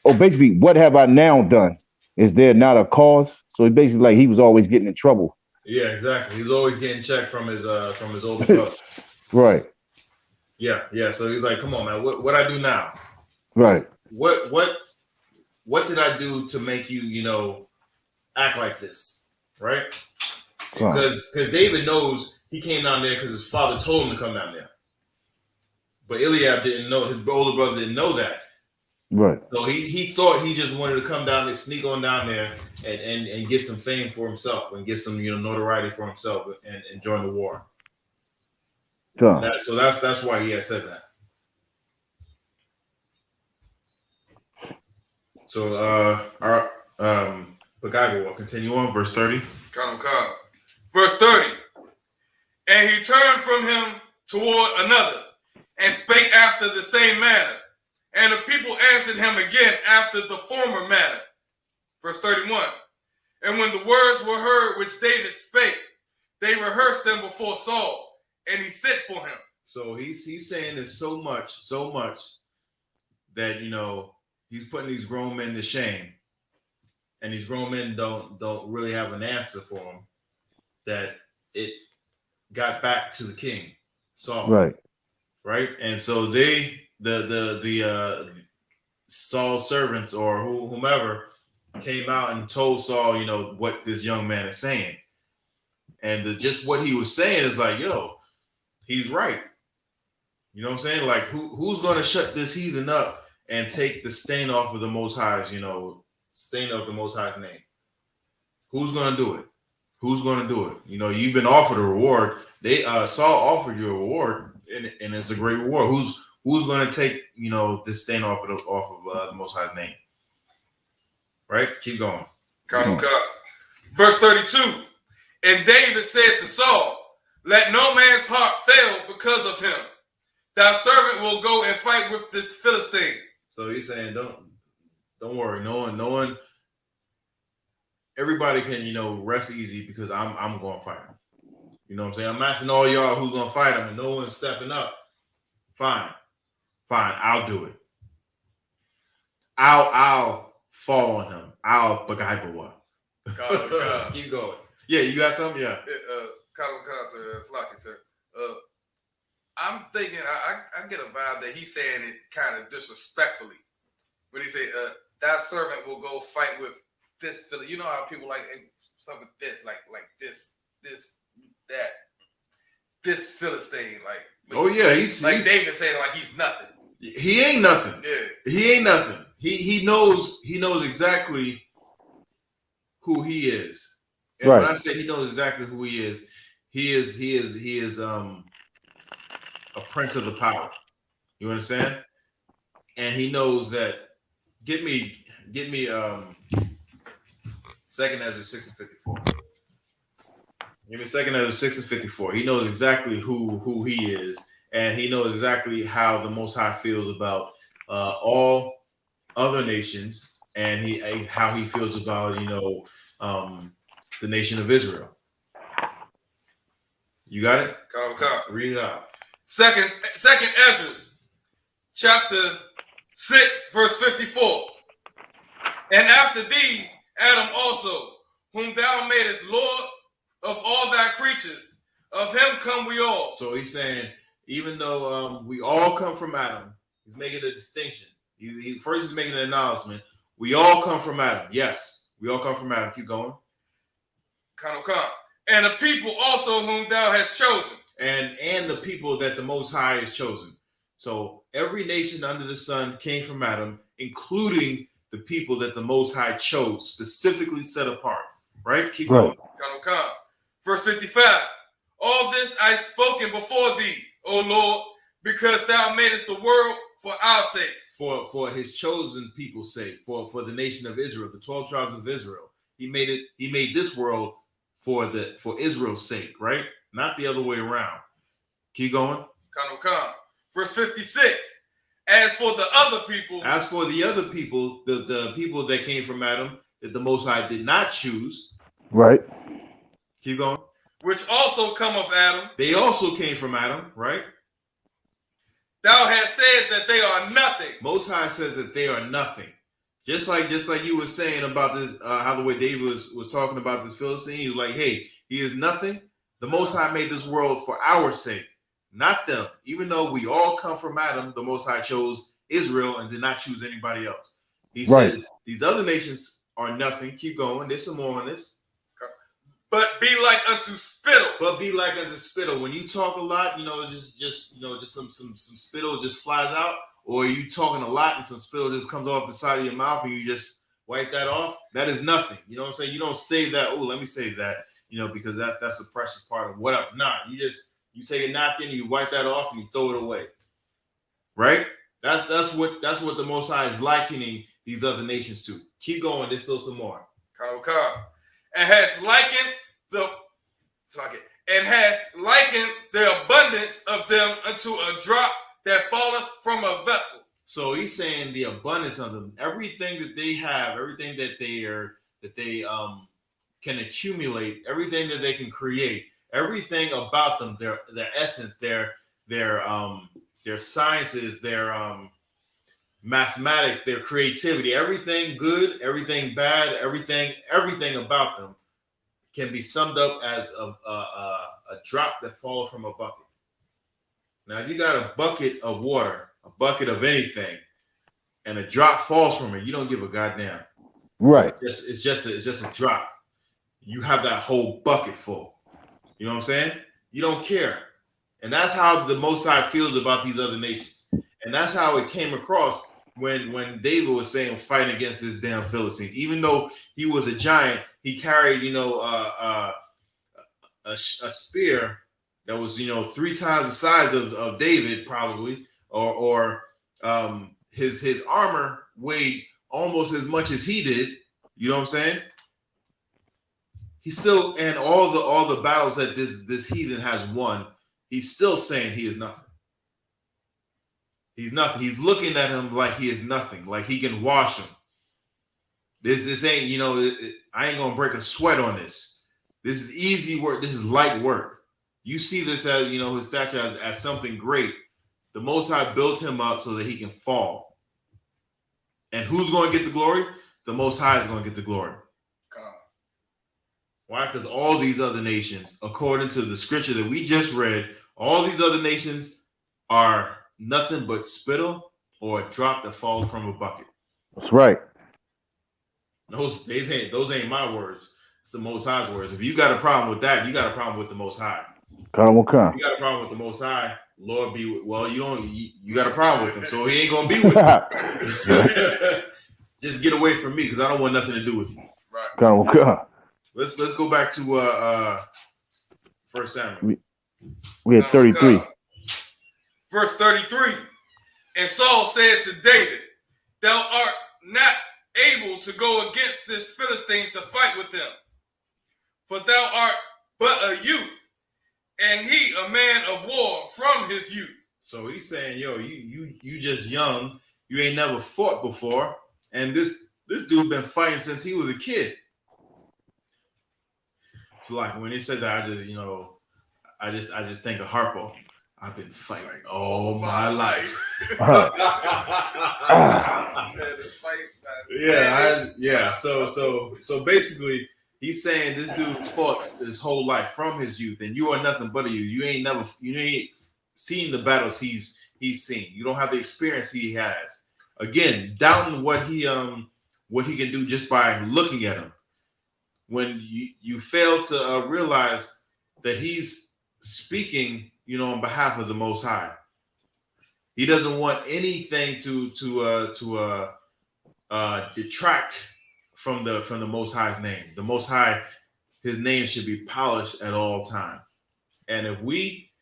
Oh, basically, what have I now done? Is there not a cause? So basically, like, he was always getting in trouble. Yeah, exactly. He's always getting checked from his older brothers. Right. Yeah. So he's like, come on, man, what I do now? Right. What did I do to make you, act like this? Right? Because David knows he came down there because his father told him to come down there. But Eliab didn't know, his older brother didn't know that. Right. So he thought he just wanted to come down there, sneak on down there and get some fame for himself and get some, notoriety for himself and join the war. So that's why he had said that. So our Bagage will continue on, verse 30. Verse 30. And he turned from him toward another, and spake after the same manner. And the people answered him again after the former manner. Verse 31. And when the words were heard which David spake, they rehearsed them before Saul, and he sent for him. So he's saying this so much that he's putting these grown men to shame, and these grown men don't really have an answer for him. That it got back to the king, Saul. Right, and so the Saul's servants or whomever came out and told Saul, what this young man is saying, and just what he was saying is like, yo, he's right. You know what I'm saying? Like, who's going to shut this heathen up and take the stain off of the Most High's, stain of the Most High's name? Who's going to do it? Who's going to do it? You've been offered a reward. Saul offered you a reward, and it's a great reward. Who's going to take, this stain off of the Most High's name? Right? Keep going. Verse 32. And David said to Saul, let no man's heart fail because of him. Thy servant will go and fight with this Philistine. So he's saying, don't worry. No one, everybody can, rest easy because I'm going to fight him. You know what I'm saying? I'm asking all y'all who's going to fight him and no one's stepping up. Fine. I'll do it. I'll fall on him. I'll Bagaibawa. Keep going. Yeah, you got something? Yeah. Sir. I'm thinking, I get a vibe that he's saying it kind of disrespectfully. When he say, thy servant will go fight with this Philistine. You know how people like something with this, like this, that. This Philistine, he's David saying, like he's nothing. He ain't nothing. Yeah. He ain't nothing. He knows exactly who he is. And when I say he knows exactly who he is a prince of the power. You understand? And he knows that. Get me 2nd Ezra 6:54. Give me 2nd Ezra 6:54. He knows exactly who he is, and he knows exactly how the Most High feels about all other nations, and how he feels about the nation of Israel. You got it? Read it out. Second Ezra, chapter 6, verse 54. And after these, Adam also, whom thou madest Lord of all thy creatures, of him come we all. So he's saying, even though we all come from Adam, he's making a distinction. He first is making an acknowledgement. We all come from Adam. Yes, we all come from Adam. Keep going. And the people also whom thou hast chosen. And the people that the Most High has chosen. So every nation under the sun came from Adam, including the people that the Most High chose, specifically set apart. Right? Keep going. Verse 55. All this I spoken before thee, O Lord, because thou madest the world for our sakes. For his chosen people's sake, for the nation of Israel, the 12 tribes of Israel. He made this world for Israel's sake, right? Not the other way around. Keep going. Verse 56. As for the other people, the people that came from Adam, that the Most High did not choose. Right. Keep going. which also come of Adam, They also came from Adam, right? thou hast said that they are nothing. Most High says that they are nothing. Just like you were saying about this, how the way David was talking about this Philistine, he was like, hey, he is nothing. The Most High made this world for our sake, not them. Even though we all come from Adam, the Most High chose Israel and did not choose anybody else. He says these other nations are nothing. Keep going. There's some more on this. But be like unto spittle. But be like unto spittle. When you talk a lot, just some spittle just flies out, or you talking a lot and some spittle just comes off the side of your mouth and you just wipe that off. That is nothing. You know what I'm saying? You don't save that. Oh, let me save that. Because that's the precious part of whatever. Nah, you take a napkin, you wipe that off, and you throw it away. Right? That's what the Most High is likening these other nations to. Keep going. There's still some more. And has likened the abundance of them unto a drop that falleth from a vessel. So he's saying the abundance of them, everything that they have, everything that they can accumulate, everything that they can create, everything about them, their essence, their sciences, their mathematics, their creativity, everything good, everything bad, everything about them can be summed up as a drop that falls from a bucket. Now, if you got a bucket of water, a bucket of anything, and a drop falls from it, you don't give a goddamn. Right. It's just a drop. You have that whole bucket full. You know what I'm saying? You don't care. And that's how the Most High feels about these other nations. And that's how it came across when David was saying fighting against this damn Philistine. Even though he was a giant, he carried, a spear that was, 3 times the size of David, probably, or his armor weighed almost as much as he did. You know what I'm saying? He's still, and all the battles that this heathen has won, he's still saying he is nothing. He's nothing. He's looking at him like he is nothing, like he can wash him. This ain't, I ain't gonna break a sweat on this. This is easy work. This is light work. You see this as, his stature as something great. The Most High built him up so that he can fall. And who's going to get the glory? The Most High is going to get the glory. Why? Because all these other nations, according to the scripture that we just read, all these other nations are nothing but spittle or a drop that falls from a bucket. That's right. Those ain't my words. It's the Most High's words. If you got a problem with that, you got a problem with the Most High. If you got a problem with the Most High, Lord be with. Well, you got a problem with him, so he ain't gonna be with you. Just get away from me, because I don't want nothing to do with you. Right. Let's go back to 1 Samuel. We had 33. Verse 33. And Saul said to David, thou art not able to go against this Philistine to fight with him, for thou art but a youth, and he a man of war from his youth. So he's saying, you just young, you ain't never fought before, and this dude been fighting since he was a kid. So like when he said that, I just think of Harpo. I've been fighting all my life. Yeah. So basically, he's saying this dude fought his whole life from his youth, and you are nothing but a youth. You ain't seen the battles he's seen. You don't have the experience he has. Again, doubting what he can do just by looking at him. When you fail to realize that he's speaking, on behalf of the Most High. He doesn't want anything to detract from the Most High's name. The Most High, his name should be polished at all time. And if we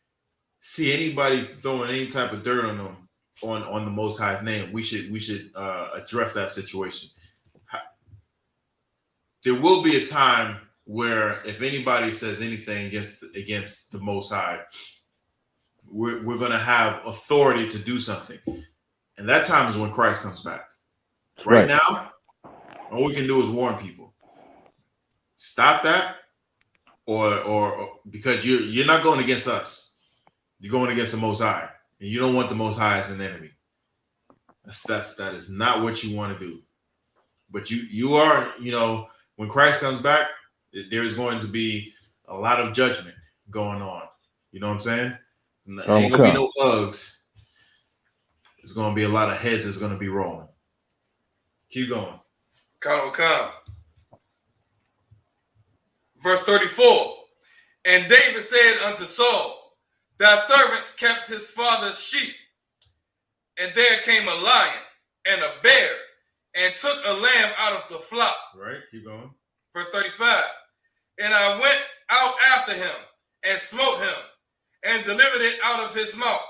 see anybody throwing any type of dirt on them, on the Most High's name, we should address that situation. There will be a time where if anybody says anything against the Most High, we're going to have authority to do something. And that time is when Christ comes back. Right. Right now, all we can do is warn people. Stop that, or because you're not going against us. You're going against the Most High, and you don't want the Most High as an enemy. That is not what you want to do. But you are, when Christ comes back, there's going to be a lot of judgment going on. You know what I'm saying? There ain't gonna be no hugs. There's gonna be a lot of heads that's gonna be rolling. Keep going. Come. Verse 34. And David said unto Saul, thy servants kept his father's sheep, and there came a lion and a bear, and took a lamb out of the flock. Right, keep going. Verse 35. And I went out after him, and smote him, and delivered it out of his mouth.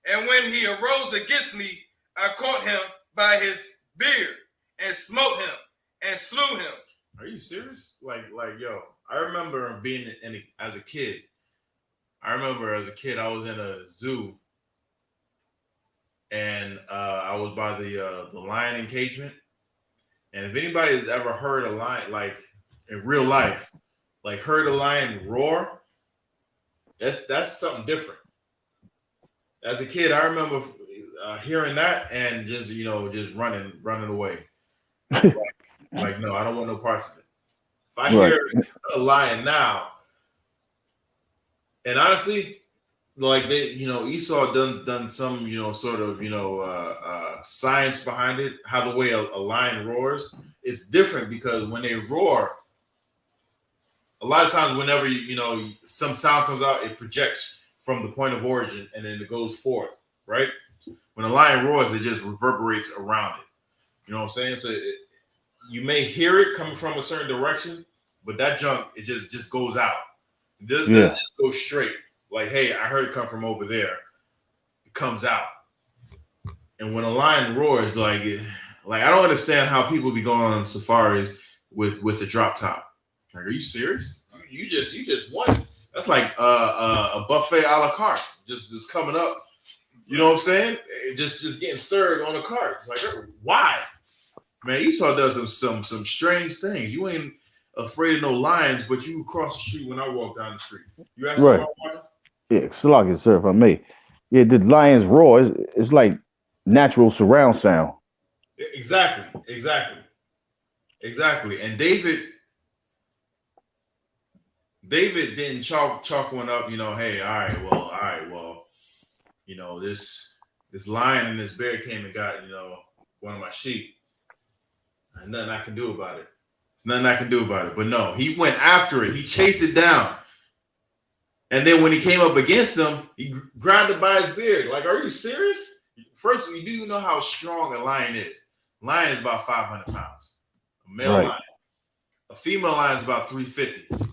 And when he arose against me, I caught him by his beard, and smote him, and slew him. Are you serious? Like, yo, I remember being as a kid. I was in a zoo, and I was by the lion encagement. And if anybody has ever heard a lion, like in real life, like heard a lion roar, that's something different. As a kid, I remember hearing that and just running away. Like, no, I don't want no parts of it. If I hear a lion now, and honestly, like Esau done some, sort of, science behind it, how the way a lion roars. It's different because when they roar, a lot of times whenever, some sound comes out, it projects from the point of origin and then it goes forth, right? When a lion roars, it just reverberates around it. You know what I'm saying? So you may hear it coming from a certain direction, but that junk, it just goes out. It doesn't just go straight. Like, hey, I heard it come from over there. It comes out. And when a lion roars, like I don't understand how people be going on safaris with the drop top. Like, are you serious? You just won. That's like a buffet a la carte, just coming up. You know what I'm saying? Just getting served on a cart. Like, why? Man, Esau does some strange things. You ain't afraid of no lions, but you cross the street when I walk down the street. You ask right. Yeah, Salaki, sir, if I may. Yeah, the lion's roar is like natural surround sound. Exactly. And David didn't chalk one up, hey, all right, well, this lion and this bear came and got, one of my sheep. There's nothing I can do about it. But no, he went after it. He chased it down. And then when he came up against him, he grabbed it by his beard. Like, are you serious? First, do you know how strong a lion is? A lion is about 500 pounds. A male lion. A female lion is about 350.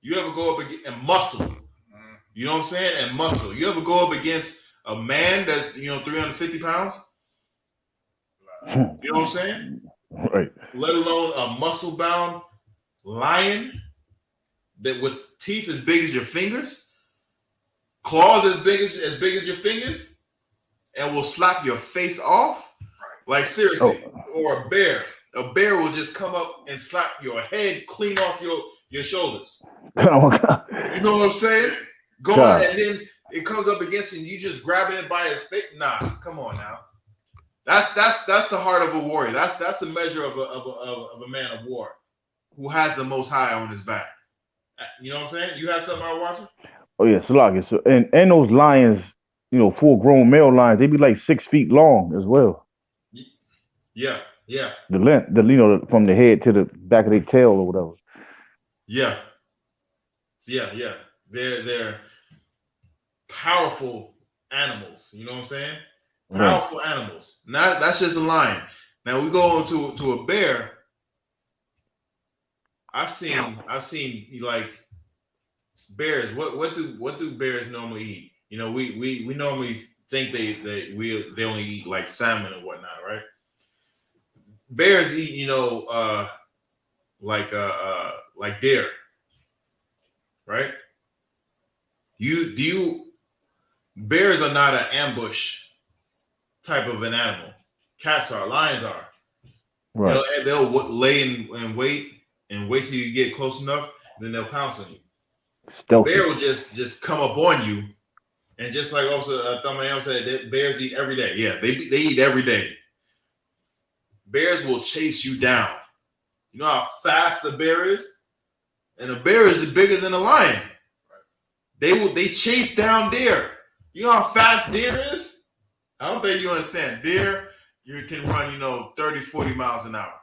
You ever go up against and muscle? You know what I'm saying? And muscle. You ever go up against a man that's 350 pounds? You know what I'm saying? Right. Let alone a muscle-bound lion that with teeth as big as your fingers, claws as big as your fingers, and will slap your face off. Like, seriously. Or a bear. A bear will just come up and slap your head clean off your shoulders. You know what I'm saying? And then it comes up against you and you just grabbing it by his face. Nah, come on now. That's the heart of a warrior. That's the measure of a man of war who has the Most High on his back. You know what I'm saying? You had something I was watching? Oh yeah, Salaki. So and those lions, full grown male lions, they be like 6 feet long as well. Yeah. The length, from the head to the back of their tail or whatever. Yeah. They're powerful animals. You know what I'm saying? Powerful animals. Now that's just a lion. Now we go on to a bear. I've seen like bears. What do bears normally eat? We normally think they only eat like salmon and whatnot, right? Bears eat, like deer, right? Bears are not an ambush type of an animal. Cats are, lions are. Right. They'll lay and wait till you get close enough, then they'll pounce on you. Stealthy. Bear will just come up on you, and just like also Thumb said, that bears eat every day. Yeah, they eat every day. Bears will chase you down. You know how fast a bear is, and a bear is bigger than a lion. They chase down deer. You know how fast deer is? I don't think you understand. Deer, you can run 30, 40 miles an hour,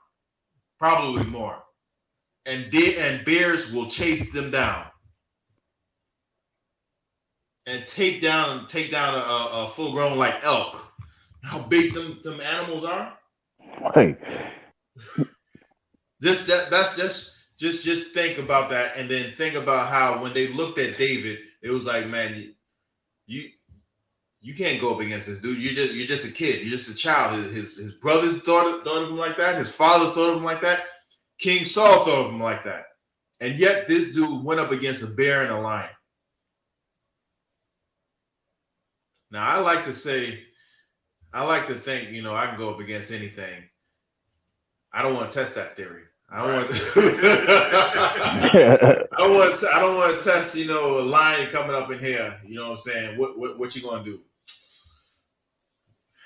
probably more. And bears will chase them down and take down a full grown like elk. How big them animals are? Right. Just think about that, and then think about how when they looked at David, it was like, man, you can't go up against this dude. You're just a kid. You're just a child. His brothers thought of him like that. His father thought of him like that. King Saul thought of him like that. And yet this dude went up against a bear and a lion. Now I like to think, I can go up against anything. I don't want to test that theory. I don't want to test, a lion coming up in here. You know what I'm saying? What you gonna do?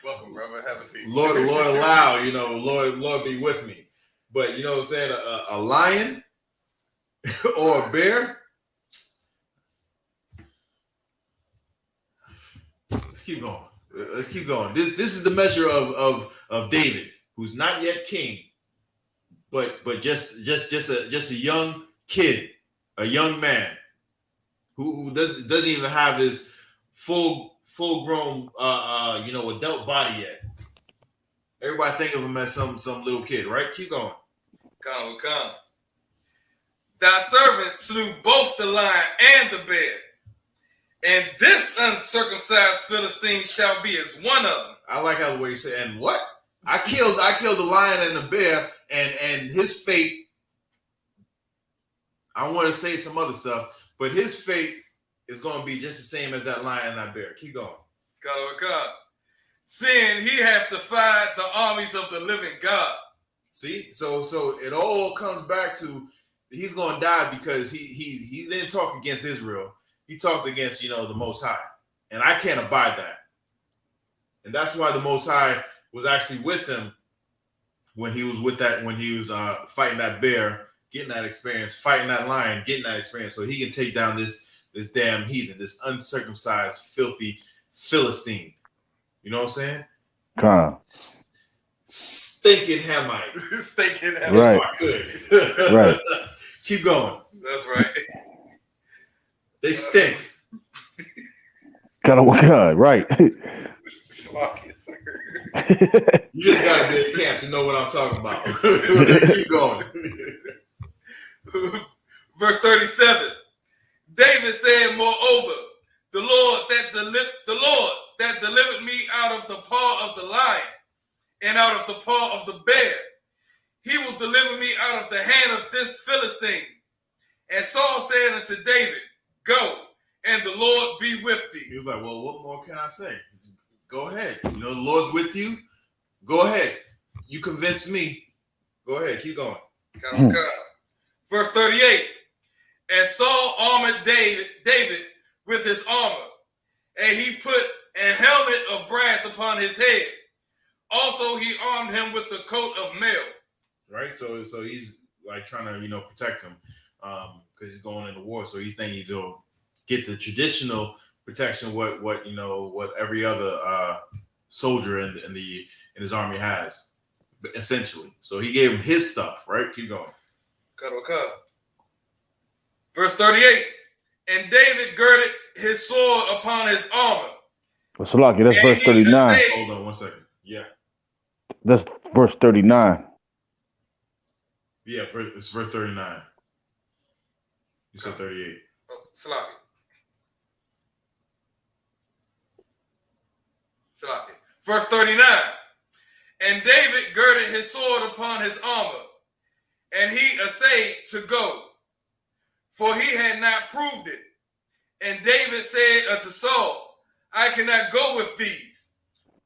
Welcome, brother. Have a seat. Lord allow, Lord be with me. But you know what I'm saying? A lion or a bear. Let's keep going. This is the measure of David, who's not yet king, but just a young kid, a young man who doesn't even have his full grown adult body yet. Everybody think of him as some little kid, right? Keep going. Come. Thy servant slew both the lion and the bear, and this uncircumcised Philistine shall be as one of them. I like how the way you say, and what? I killed the lion and the bear, and his fate. I want to say some other stuff, but his fate is going to be just the same as that lion and that bear. Keep going. Come. Seeing he hath defied the armies of the living God. See, so it all comes back to he's going to die because he didn't talk against Israel. He talked against the Most High, and I can't abide that. And that's why the Most High was actually with him when he was fighting that bear, getting that experience, fighting that lion, getting that experience, so he can take down this damn heathen, this uncircumcised, filthy Philistine. You know what I'm saying? Come. Stinking Hamite. Stinking Hamite. Right. If I could. Right. Keep going. That's right. They stink. Kind of right. You just gotta be in camp to know what I'm talking about. Keep going. Verse 37. David said, moreover, the Lord that delivered me out of the paw of the lion and out of the paw of the bear, he will deliver me out of the hand of this Philistine. And Saul said unto David, go, and the Lord be with thee. He was like, well, what more can I say? Go ahead. The Lord's with you. Go ahead. You convinced me. Go ahead. Keep going. Come. Verse 38. And Saul armored David with his armor, and he put an helmet of brass upon his head. Also, he armed him with a coat of mail. Right? So he's like trying to, protect him because he's going into war. So he's thinking he'll get the traditional protection, what every other soldier in his army has, essentially. So he gave him his stuff, right? Keep going. Cut. Verse 38. And David girded his sword upon his armor. Well, Salaki, that's verse 39. Hold on 1 second. Yeah. That's verse 39. Yeah, it's verse 39. You said 38. Oh, Salaki. Verse 39. And David girded his sword upon his armor, and he essayed to go, for he had not proved it. And David said unto Saul, I cannot go with these,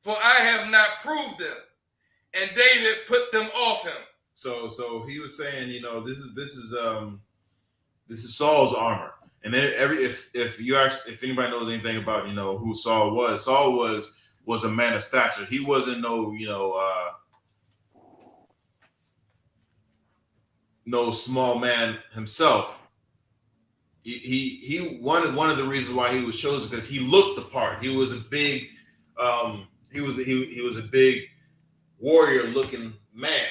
for I have not proved them. And David put them off him. So he was saying, this is Saul's armor. And then if anybody knows anything about who Saul was a man of stature. He wasn't no small man himself. He one of the reasons why he was chosen because he looked the part. He was a big he was a big warrior looking man.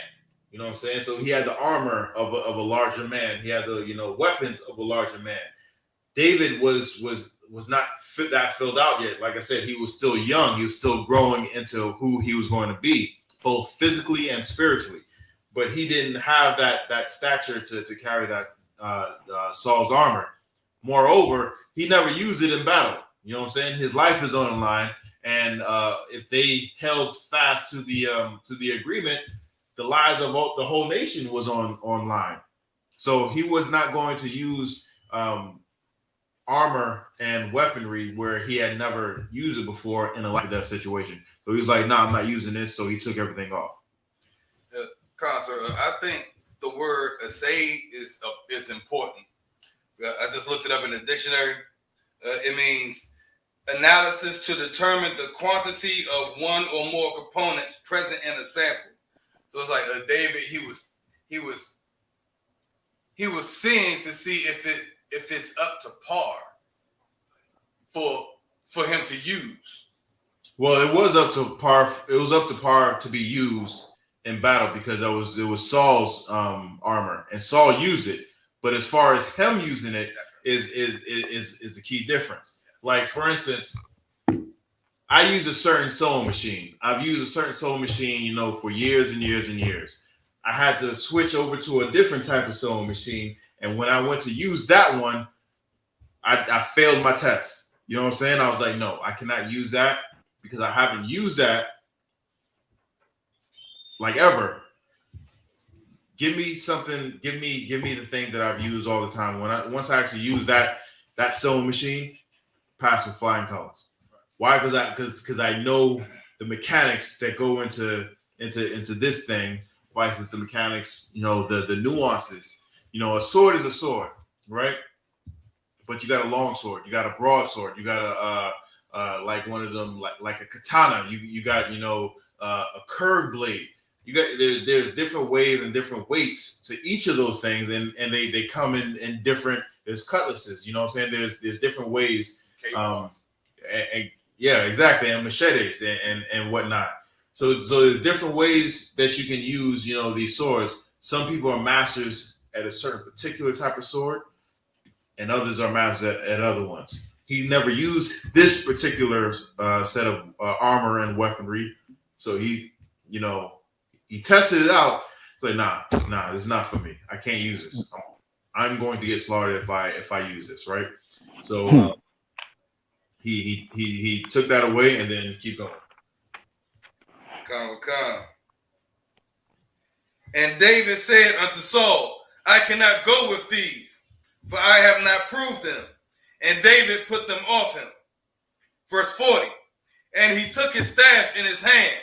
You know what I'm saying? So he had the armor of a larger man. He had the weapons of a larger man. David was not that filled out yet. Like I said, he was still young. He was still growing into who he was going to be, both physically and spiritually. But he didn't have that stature to carry that Saul's armor. Moreover, he never used it in battle. You know what I'm saying? His life is on the line, and if they held fast to the agreement, the lives of the whole nation was on line. So he was not going to use armor and weaponry where he had never used it before in a like that situation. So he was like, "Nah, I'm not using this." So he took everything off. Concert, I think the word "assay" is important. I just looked it up in the dictionary. It means analysis to determine the quantity of one or more components present in a sample. So it's like David, he was seeing to see if it's up to par for him to use. Well, it was up to par. It was up to par to be used in battle because it was Saul's armor, and Saul used it. But as far as him using it is the key difference. Like for instance, I use a certain sewing machine. I've used a certain sewing machine, for years and years and years. I had to switch over to a different type of sewing machine, and when I went to use that one, I failed my test. You know what I'm saying? I was like, no, I cannot use that because I haven't used that like ever. Give me something. Give me the thing that I've used all the time. Once I actually use that sewing machine, pass with flying colors. Why? Because I know the mechanics that go into this thing. Versus the mechanics, the nuances. A sword is a sword, right? But you got a long sword, you got a broadsword, you got a like one of them, like a katana. You got a curved blade. You got there's different ways and different weights to each of those things, and they come in different. There's cutlasses, you know what I'm saying? There's different ways. And yeah, exactly, and machetes and whatnot. So there's different ways that you can use, these swords. Some people are masters at a certain particular type of sword, and others are masters at other ones. He never used this particular set of armor and weaponry, so he tested it out. He's like, nah, this is not for me. I can't use this. I'm going to get slaughtered if I use this, right? So he took that away and then keep going. Come. And David said unto Saul, I cannot go with these, for I have not proved them. And David put them off him. Verse 40. And he took his staff in his hand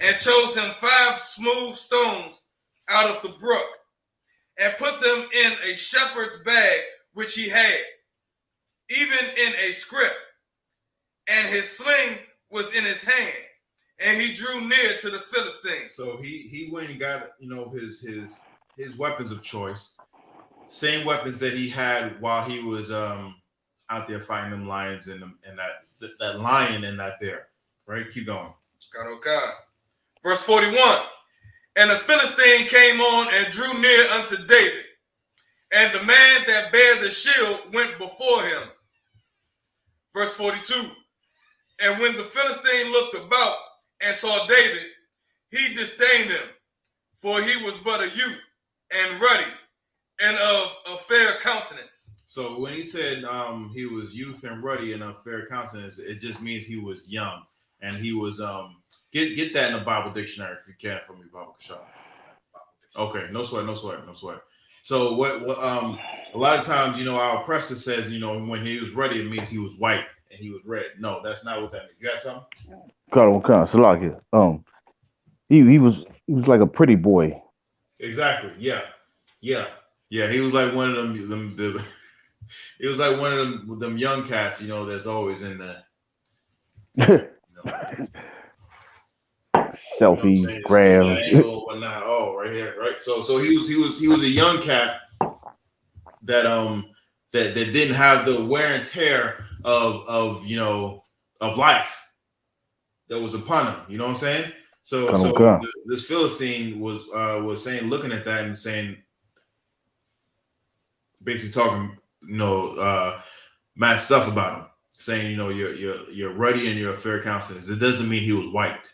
and chose him 5 smooth stones out of the brook and put them in a shepherd's bag which he had, even in a scrip. And his sling was in his hand. And he drew near to the Philistine. So he went and got his weapons of choice, same weapons that he had while he was out there fighting them lions and that lion and that bear. Right, keep going. God. Verse 41. And the Philistine came on and drew near unto David, and the man that bare the shield went before him. Verse 42. And when the Philistine looked about and saw David, he disdained him, for he was but a youth and ruddy and of a fair countenance. So when he said he was youth and ruddy and of fair countenance, it just means he was young, and he was get that in the Bible dictionary if you can for me, Bible Kasha. Okay, no sweat. So what a lot of times, our oppressor says, when he was ruddy, it means he was white. and he was red. No, that's not what that means. You got something? Salakia. He was like a pretty boy. Exactly. Yeah. He was like one of them. He was like one of them young cats, that's always in the Selfies, in grabs. that angle, whatnot. Oh, right here, right. So he was a young cat that that didn't have the wear and tear of life that was upon him. You know what I'm saying? So this Philistine was saying, looking at that and saying, basically talking, mad stuff about him, saying, you're ruddy and you're a fair countenance. It doesn't mean he was white.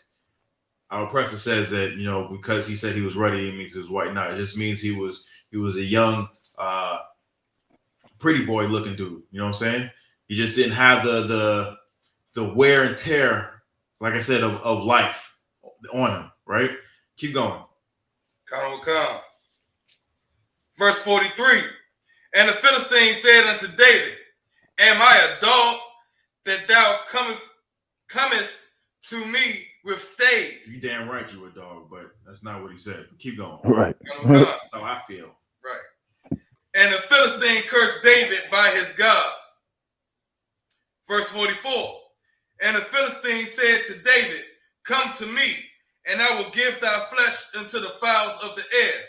Our oppressor says that, because he said he was ruddy, it means he was white. No, it just means he was a young, pretty boy looking dude. You know what I'm saying? He just didn't have the wear and tear, like I said, of life on him. Right? Keep going. Come. Verse 43. And the Philistine said unto David, Am I a dog that thou comest to me with staves? You damn right you a dog, but that's not what he said. Keep going. Right. That's how I feel. Right. And the Philistine cursed David by his gods. Verse 44. And the Philistine said to David, Come to me, and I will give thy flesh unto the fowls of the air,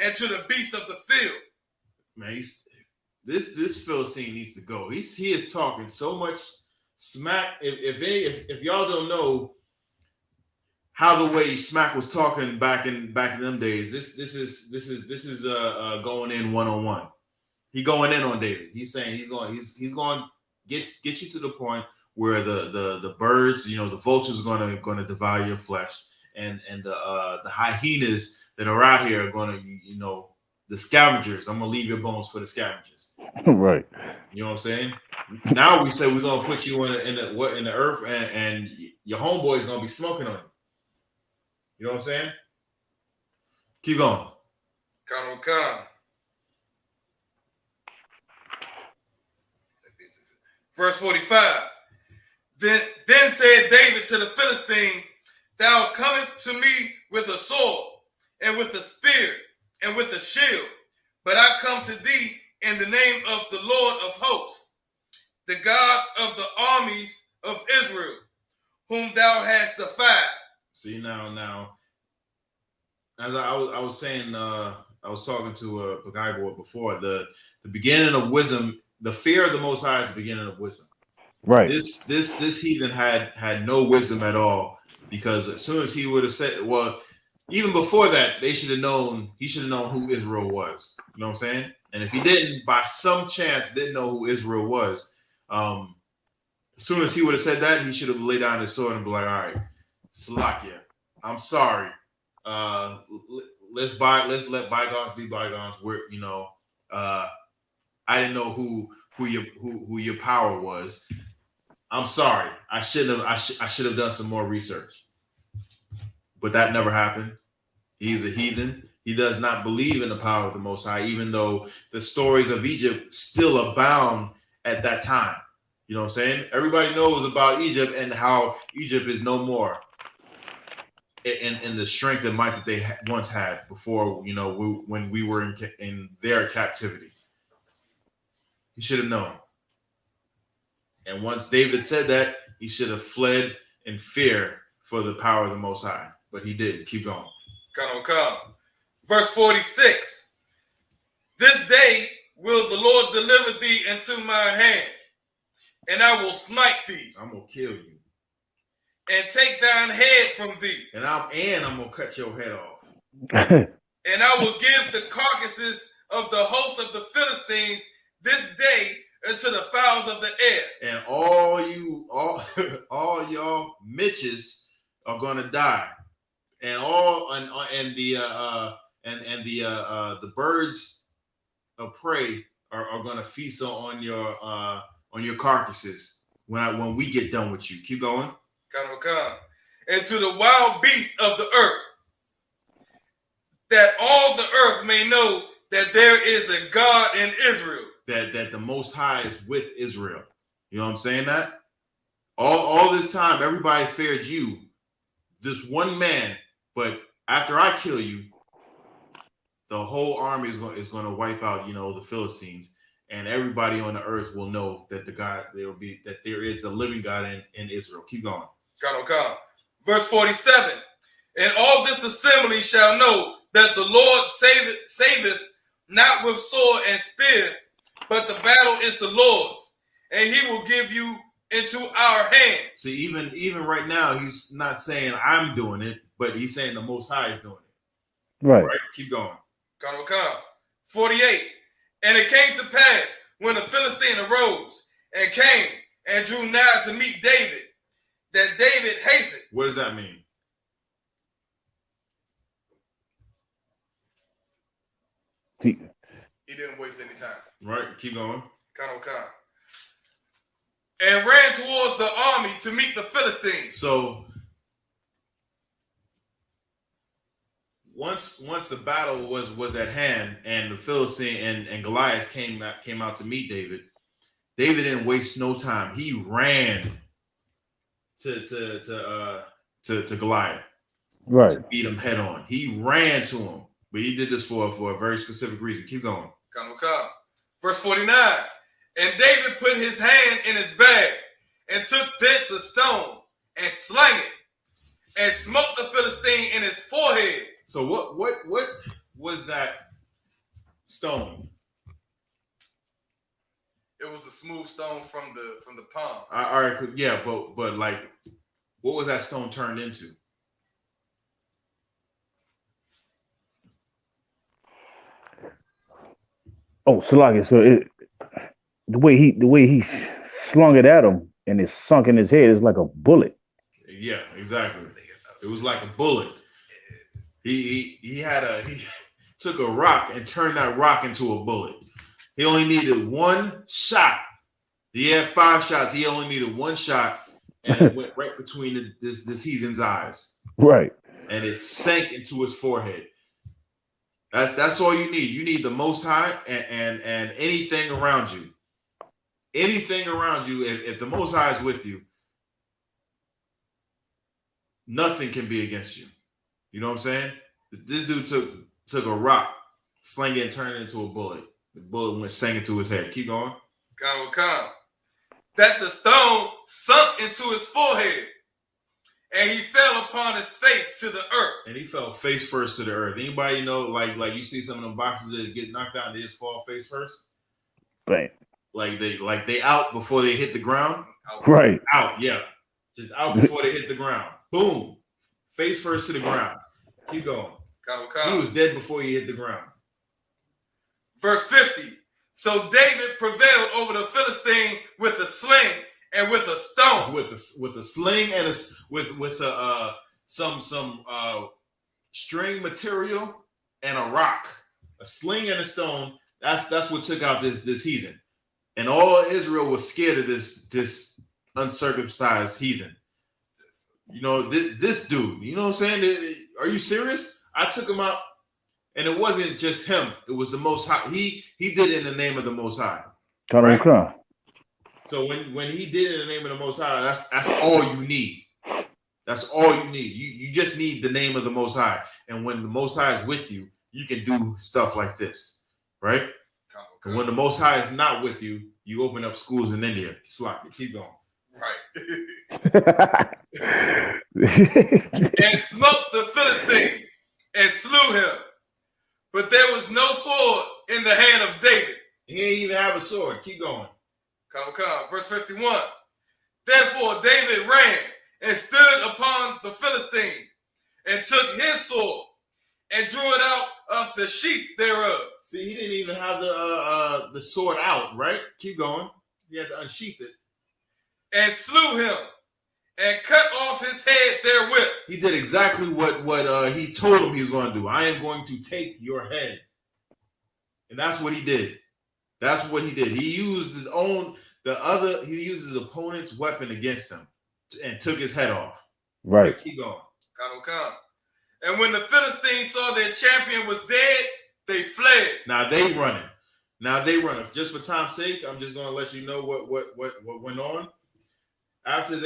and to the beasts of the field. Man, this Philistine needs to go. He is talking so much smack. If y'all don't know how the way Smack was talking back in them days, this is going in 1-on-1. He going in on David. He's saying he's going to get you to the point where the birds, the vultures are going to devour your flesh, and the hyenas that are out here are going to, the scavengers. I'm going to leave your bones for the scavengers. Right. You know what I'm saying? Now we say we're going to put you in the earth, and your homeboy is going to be smoking on you. You know what I'm saying? Keep going. Come. Verse 45. Then said David to the Philistine, Thou comest to me with a sword, and with a spear, and with a shield, but I come to thee in the name of the Lord of hosts, the God of the armies of Israel, whom thou hast defied. See, now, as I was saying, I was talking to a guy boy before. The beginning of wisdom, the fear of the Most High is the beginning of wisdom. Right. This heathen had no wisdom at all, because as soon as he would have said, well, even before that, he should have known who Israel was. You know what I'm saying? And if he didn't, by some chance, didn't know who Israel was, as soon as he would have said that, he should have laid down his sword and be like, all right, Salakia, I'm sorry. Let's let bygones be bygones. I didn't know who your power was. I'm sorry. I should have done some more research. But that never happened. He's a heathen. He does not believe in the power of the Most High, even though the stories of Egypt still abound at that time. You know what I'm saying? Everybody knows about Egypt and how Egypt is no more in the strength and might that they once had before, when we were in their captivity. He should have known. And once David said that, he should have fled in fear for the power of the Most High. But he didn't. Keep going. Come. Verse 46. This day will the Lord deliver thee into mine hand, and I will smite thee. I'm going to kill you. And take thine head from thee. And I'm going to cut your head off. And I will give the carcasses of the host of the Philistines this day unto the fowls of the air. And all y'all Mitches are going to die. And the birds of prey are going to feast on your carcasses when we get done with you. Keep going. Come. And to the wild beasts of the earth, that all the earth may know that there is a God in Israel. That the Most High is with Israel. You know what I'm saying? That All this time, everybody feared you, this one man. But after I kill you, the whole army is going to wipe out, the Philistines, and everybody on the earth will know that there is a living God in Israel. Keep going. Come. Verse 47. And all this assembly shall know that the Lord saveth not with sword and spear, but the battle is the Lord's, and he will give you into our hand. See, even right now, he's not saying I'm doing it, but he's saying the Most High is doing it. Right. Keep going. Come. 48. And it came to pass when the Philistine arose and came and drew nigh to meet David, that David hastened. What does that mean? He didn't waste any time. Right. Keep going. Come. And ran towards the army to meet the Philistines. So once the battle was at hand and the Philistine and Goliath came out to meet David didn't waste no time. He ran to Goliath. Right. To beat him head on. He ran to him. But he did this for a very specific reason. Keep going. Come. Verse 49. And David put his hand in his bag and took thence a stone and slang it and smote the Philistine in his forehead. So what was that stone? It was a smooth stone from the palm. All right, yeah, but like, what was that stone turned into? Oh, Salaki. So the way he slung it at him and it sunk in his head is like a bullet. Yeah, exactly. It was like a bullet. He took a rock and turned that rock into a bullet. He only needed one shot. He had 5 shots. He only needed one shot, and it went right between this heathen's eyes. Right. And it sank into his forehead. That's all you need. You need the Most High and anything around you. Anything around you, if the Most High is with you, nothing can be against you. You know what I'm saying? This dude took a rock, sling it, and turned it into a bullet. The bullet went sang into his head. Keep going. Come. That the stone sunk into his forehead, and he fell upon his face to the earth. And he fell face first to the earth. Anybody know, like you see some of them boxers that get knocked out, they just fall face first? Right. Like they out before they hit the ground? Right. Out, yeah. Just out before they hit the ground. Boom. Face first to the ground. Keep going. Come. He was dead before he hit the ground. Verse 50. So David prevailed over the Philistine with a sling and with a stone. With a sling and with some string material and a rock. A sling and a stone. That's what took out this heathen. And all Israel was scared of this uncircumcised heathen. You know, this dude, you know what I'm saying? Are you serious? I took him out, and it wasn't just him. It was the Most High. He did it in the name of the Most High. Right? So when he did it in the name of the Most High, that's all you need. That's all you need. You just need the name of the Most High. And when the Most High is with you, you can do stuff like this, right? And when the Most High is not with you, you open up schools in India. Sloppy. Keep going. Right. And smote the Philistine and slew him. But there was no sword in the hand of David. He didn't even have a sword. Keep going. Come. Verse 51. Therefore David ran and stood upon the Philistine and took his sword and drew it out of the sheath thereof. See, he didn't even have the sword out, right? Keep going. He had to unsheath it. And slew him and cut off his head therewith. He did exactly what he told him he was going to do. I am going to take your head. And that's what he did. That's what he did. He used he used his opponent's weapon against him and took his head off. Right. Keep going. Come. And when the Philistines saw their champion was dead, they fled. Now they running. Just for time's sake, I'm just going to let you know what went on. after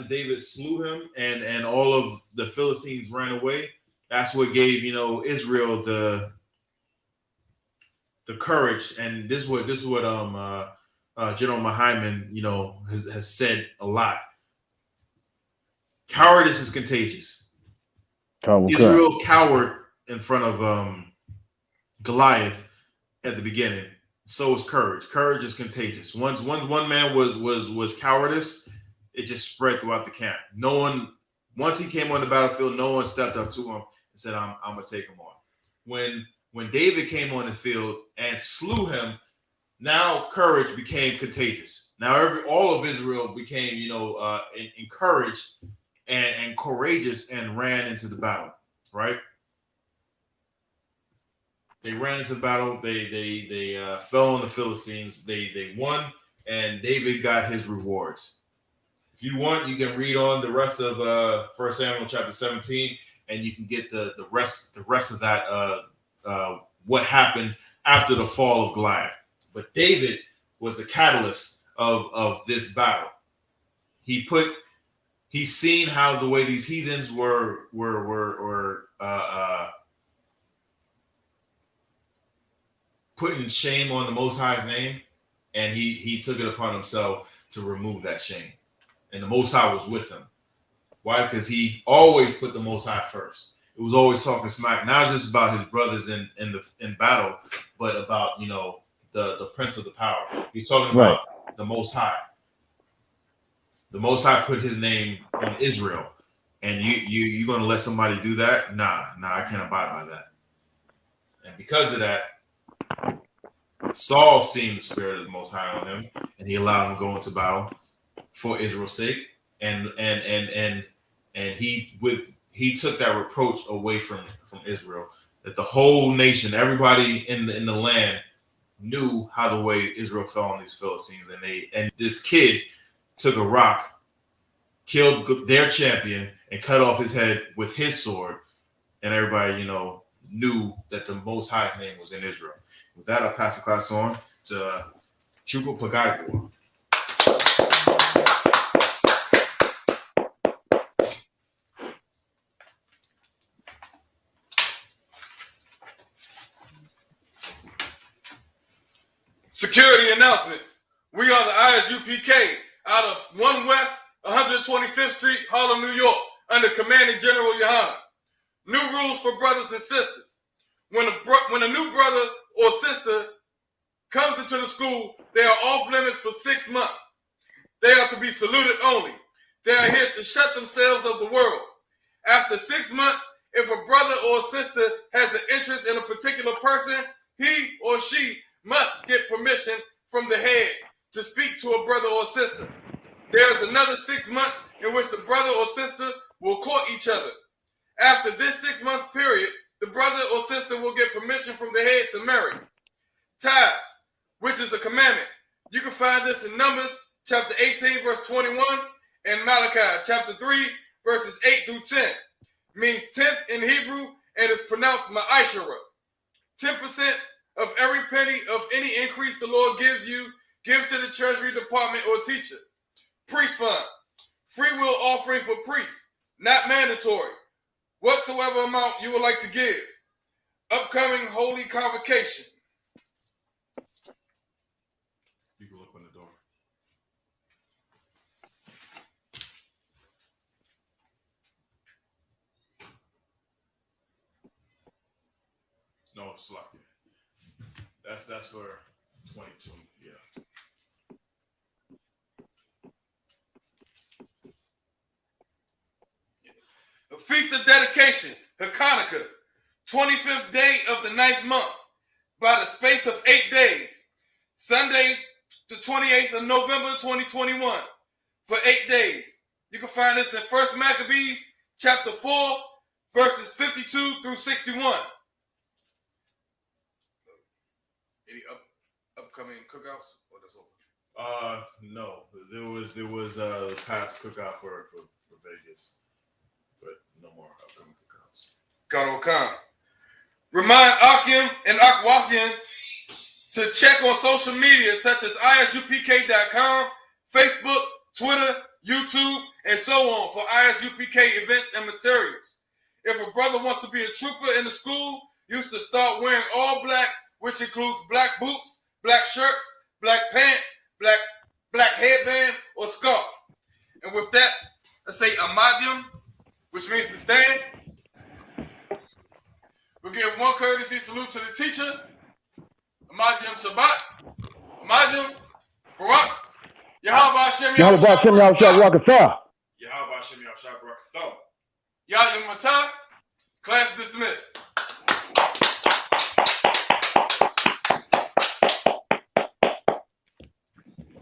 David slew him and all of the Philistines ran away, that's what gave Israel the courage. And this is what General Mahaiman has said a lot. Cowardice is contagious. Israel cowered in front of Goliath at the beginning. So is courage. Courage is contagious. Once one man was cowardice, it just spread throughout the camp. No one, once he came on the battlefield, no one stepped up to him and said, "I'm gonna take him on." When David came on the field and slew him, now courage became contagious. Now all of Israel became encouraged and courageous and ran into the battle. Right? They ran into the battle. They fell on the Philistines. They won, and David got his rewards. If you want, you can read on the rest of 1 Samuel chapter 17, and you can get the rest of that what happened after the fall of Goliath. But David was the catalyst of this battle. He's seen how the way these heathens were putting shame on the Most High's name, and he took it upon himself to remove that shame. And the Most High was with him. Why? Because he always put the Most High first. It was always talking smack, not just about his brothers in battle, but about the Prince of the Power. He's talking about the Most High. The Most High put his name on Israel, and you gonna let somebody do that? Nah, I can't abide by that. And because of that, Saul seen the spirit of the Most High on him, and he allowed him to go into battle for Israel's sake. And he took that reproach away from Israel, that the whole nation, everybody in the land, knew how the way Israel fell on these Philistines, and this kid took a rock, killed their champion, and cut off his head with his sword, and everybody knew that the Most High's name was in Israel. With that, I'll pass the class on to Chupa Pagaibo. Security announcements. We are the I.S.U.P.K. out of 1 West 125th Street, Harlem, New York, under Commanding General YAHANNA. New rules for brothers and sisters. When a new brother or sister comes into the school, they are off limits for 6 months. They are to be saluted only. They are here to shut themselves of the world. After 6 months, if a brother or sister has an interest in a particular person, he or she must get permission from the head to speak to a brother or sister. There is another 6 months in which the brother or sister will court each other. After this 6 month period, the brother or sister will get permission from the head to marry. Tithes, which is a commandment. You can find this in Numbers chapter 18, verse 21, and Malachi chapter 3, verses 8 through 10. Means tenth in Hebrew and is pronounced ma'ashara. 10% of every penny of any increase the Lord gives you, give to the treasury department or teacher. Priest fund, free will offering for priests, not mandatory. Whatsoever amount you would like to give. Upcoming holy convocation. You can look on the door. No, it's sloppy. That's for 22. Yeah. A feast of dedication, Hanukkah, 25th day of the 9th month, by the space of 8 days. Sunday, the 28th of November, 2021, for 8 days. You can find this in 1 Maccabees, chapter 4, verses 52 through 61. Any upcoming cookouts, or that's over? No. There was past cookout for Vegas, but no more upcoming cookouts. Khan Khan. Remind Akim and Akwafian to check on social media such as ISUPK.com, Facebook, Twitter, YouTube, and so on for ISUPK events and materials. If a brother wants to be a trooper in the school, you used to start wearing all black, which includes black boots, black shirts, black pants, black headband, or scarf. And with that, let's say Amadim, which means to stand. We'll give one courtesy salute to the teacher, Amadim Shabbat, Amadim Barak, Yahweh Hashem Yahweh Hashem Yahushua Rakatha. Yahweh Hashem Yahushua Barakatha. Yahweh Matah. Class dismissed.